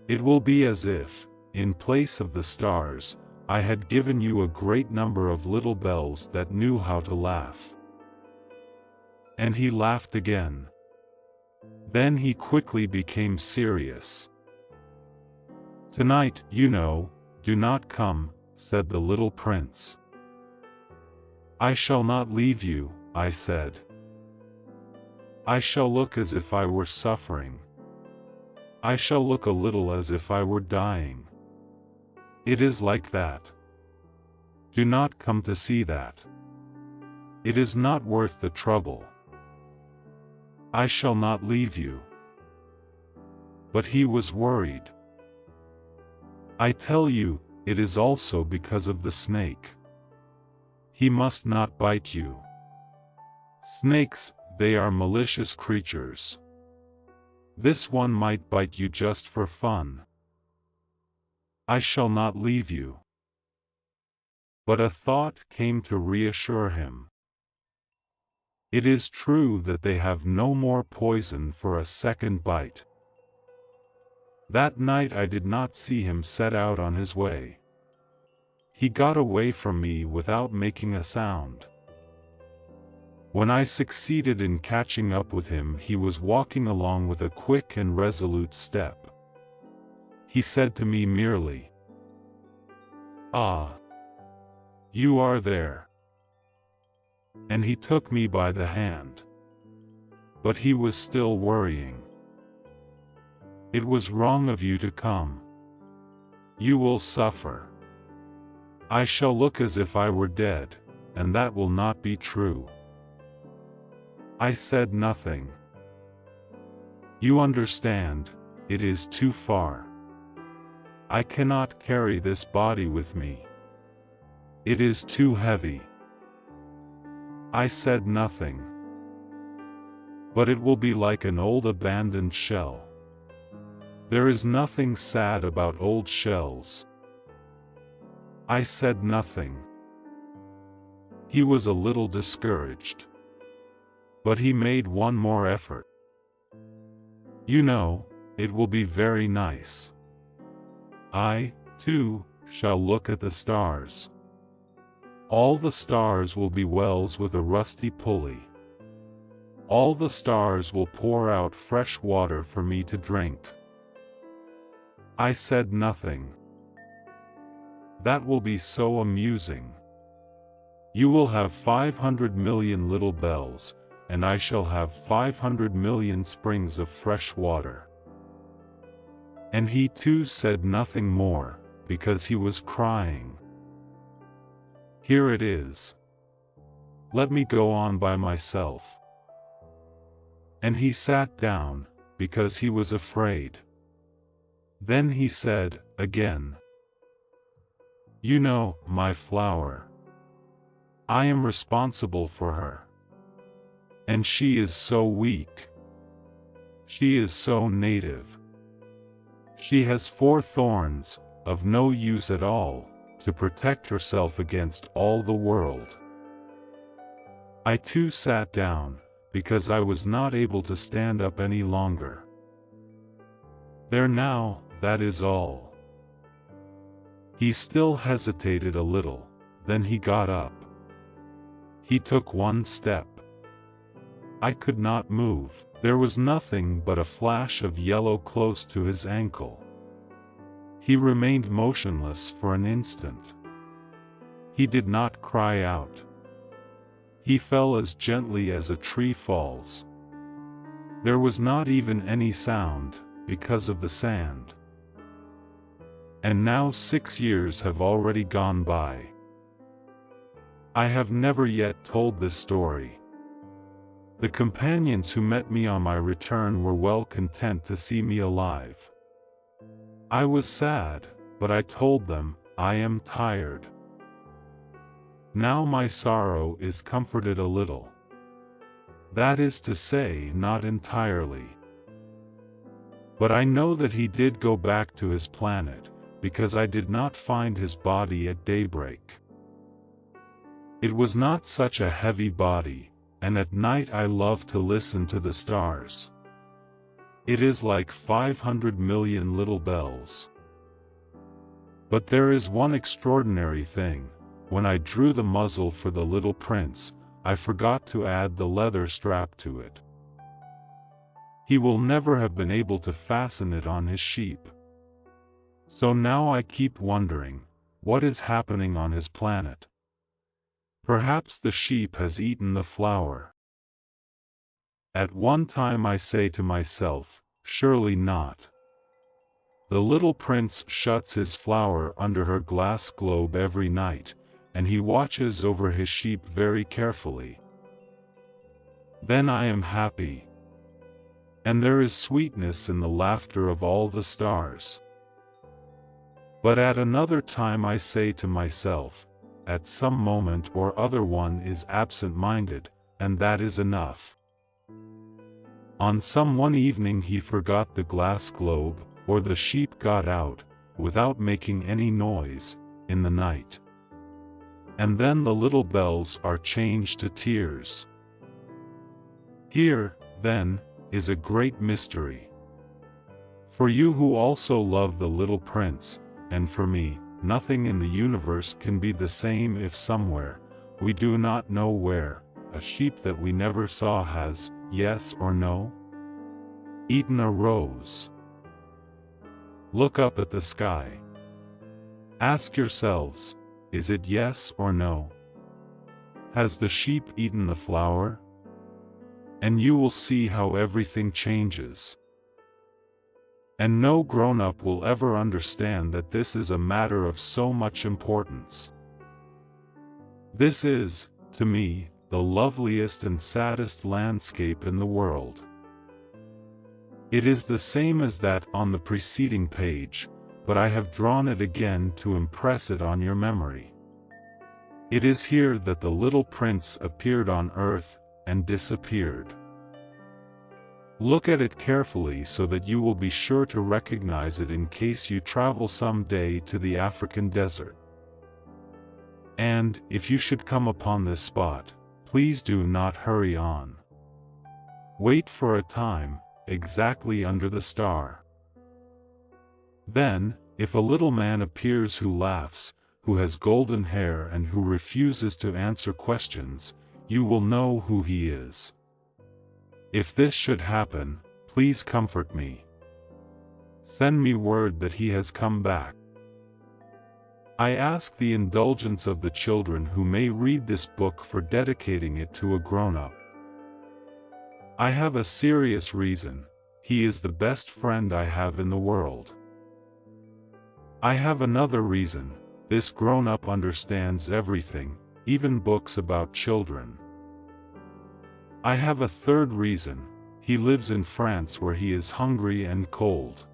"It will be as if, in place of the stars, I had given you a great number of little bells that knew how to laugh." And he laughed again. Then he quickly became serious. "Tonight, do not come," said the little prince. "I shall not leave you," I said. "I shall look as if I were suffering. I shall look a little as if I were dying. It is like that. Do not come to see that. It is not worth the trouble. I shall not leave you." But he was worried. "I tell you, it is also because of the snake. He must not bite you. Snakes, they are malicious creatures. This one might bite you just for fun. I shall not leave you." But a thought came to reassure him. "It is true that they have no more poison for a second bite." That night I did not see him set out on his way. He got away from me without making a sound. When I succeeded in catching up with him, he was walking along with a quick and resolute step. He said to me merely, "Ah, you are there." And he took me by the hand. But he was still worrying. "It was wrong of you to come. You will suffer. I shall look as if I were dead, and that will not be true." I said nothing. "You understand, it is too far. I cannot carry this body with me. It is too heavy." I said nothing. "But it will be like an old abandoned shell. There is nothing sad about old shells." I said nothing. He was a little discouraged. But he made one more effort. "It will be very nice. I, too, shall look at the stars. All the stars will be wells with a rusty pulley. all the stars will pour out fresh water for me to drink." I said nothing. "That will be so amusing. You will have 500 million little bells, and I shall have 500 million springs of fresh water." And he too said nothing more, because he was crying. "Here it is. Let me go on by myself." And he sat down, because he was afraid. Then he said, again, "You know, my flower, I am responsible for her. And she is so weak. She is so native. She has 4 thorns, of no use at all, to protect herself against all the world." I too sat down, because I was not able to stand up any longer. "There now, that is all." He still hesitated a little, then he got up. He took 1 step. I could not move. There was nothing but a flash of yellow close to his ankle. He remained motionless for an instant. He did not cry out. He fell as gently as a tree falls. There was not even any sound, because of the sand. And now 6 years have already gone by. I have never yet told this story. The companions who met me on my return were well content to see me alive. I was sad, but I told them, "I am tired." Now my sorrow is comforted a little. That is to say, not entirely. But I know that he did go back to his planet, because I did not find his body at daybreak. It was not such a heavy body, and at night I love to listen to the stars. It is like 500 million little bells. But there is one extraordinary thing. When I drew the muzzle for the little prince, I forgot to add the leather strap to it. He will never have been able to fasten it on his sheep. So now I keep wondering, what is happening on his planet? Perhaps the sheep has eaten the flower. At one time I say to myself, surely not. The little prince shuts his flower under her glass globe every night, and he watches over his sheep very carefully. Then I am happy. And there is sweetness in the laughter of all the stars. But at another time I say to myself, at some moment or other one is absent-minded, and that is enough. On some one evening he forgot the glass globe, or the sheep got out, without making any noise, in the night. And then the little bells are changed to tears. Here, then, is a great mystery. For you who also love the little prince, and for me, nothing in the universe can be the same if somewhere, we do not know where, a sheep that we never saw has, yes or no, eaten a rose. Look up at the sky. Ask yourselves, is it yes or no? Has the sheep eaten the flower? And you will see how everything changes. And no grown-up will ever understand that this is a matter of so much importance. This is, to me, the loveliest and saddest landscape in the world. It is the same as that on the preceding page, but I have drawn it again to impress it on your memory. It is here that the little prince appeared on earth, and disappeared. Look at it carefully so that you will be sure to recognize it in case you travel some day to the African desert. And, if you should come upon this spot, please do not hurry on. Wait for a time, exactly under the star. Then, if a little man appears who laughs, who has golden hair and who refuses to answer questions, you will know who he is. If this should happen, please comfort me. Send me word that he has come back. I ask the indulgence of the children who may read this book for dedicating it to a grown-up. I have a serious reason. He is the best friend I have in the world. I have another reason. This grown-up understands everything, even books about children. I have a third reason. He lives in France where he is hungry and cold.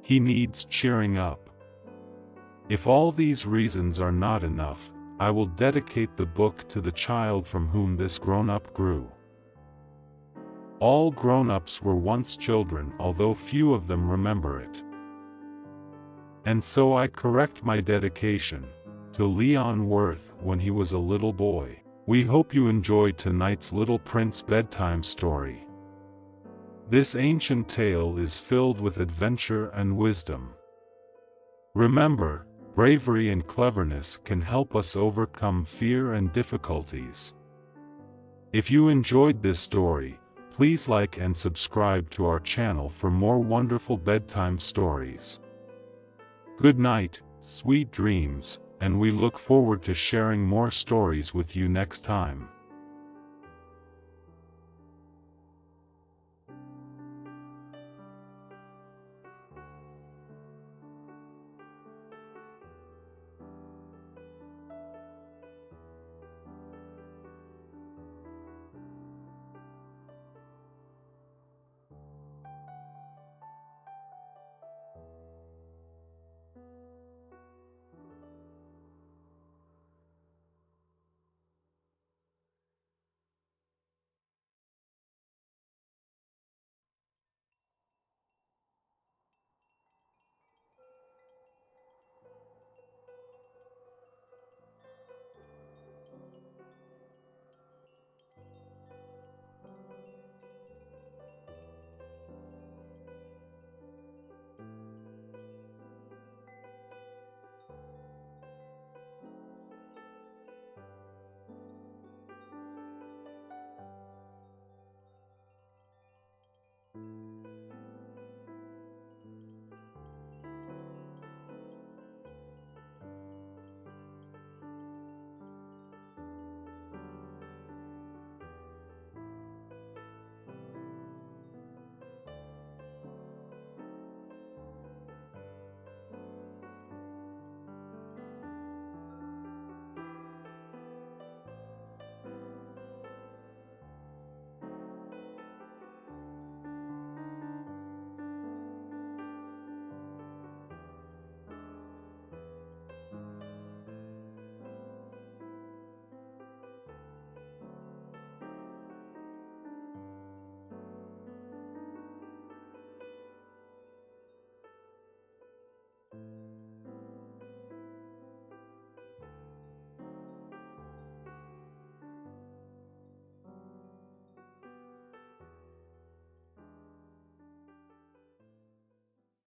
He needs cheering up. If all these reasons are not enough, I will dedicate the book to the child from whom this grown-up grew. All grown-ups were once children, although few of them remember it. And so I correct my dedication to Leon Worth when he was a little boy. We hope you enjoyed tonight's Little Prince bedtime story. This ancient tale is filled with adventure and wisdom. Remember, bravery and cleverness can help us overcome fear and difficulties. If you enjoyed this story, please like and subscribe to our channel for more wonderful bedtime stories. Good night, sweet dreams, and we look forward to sharing more stories with you next time.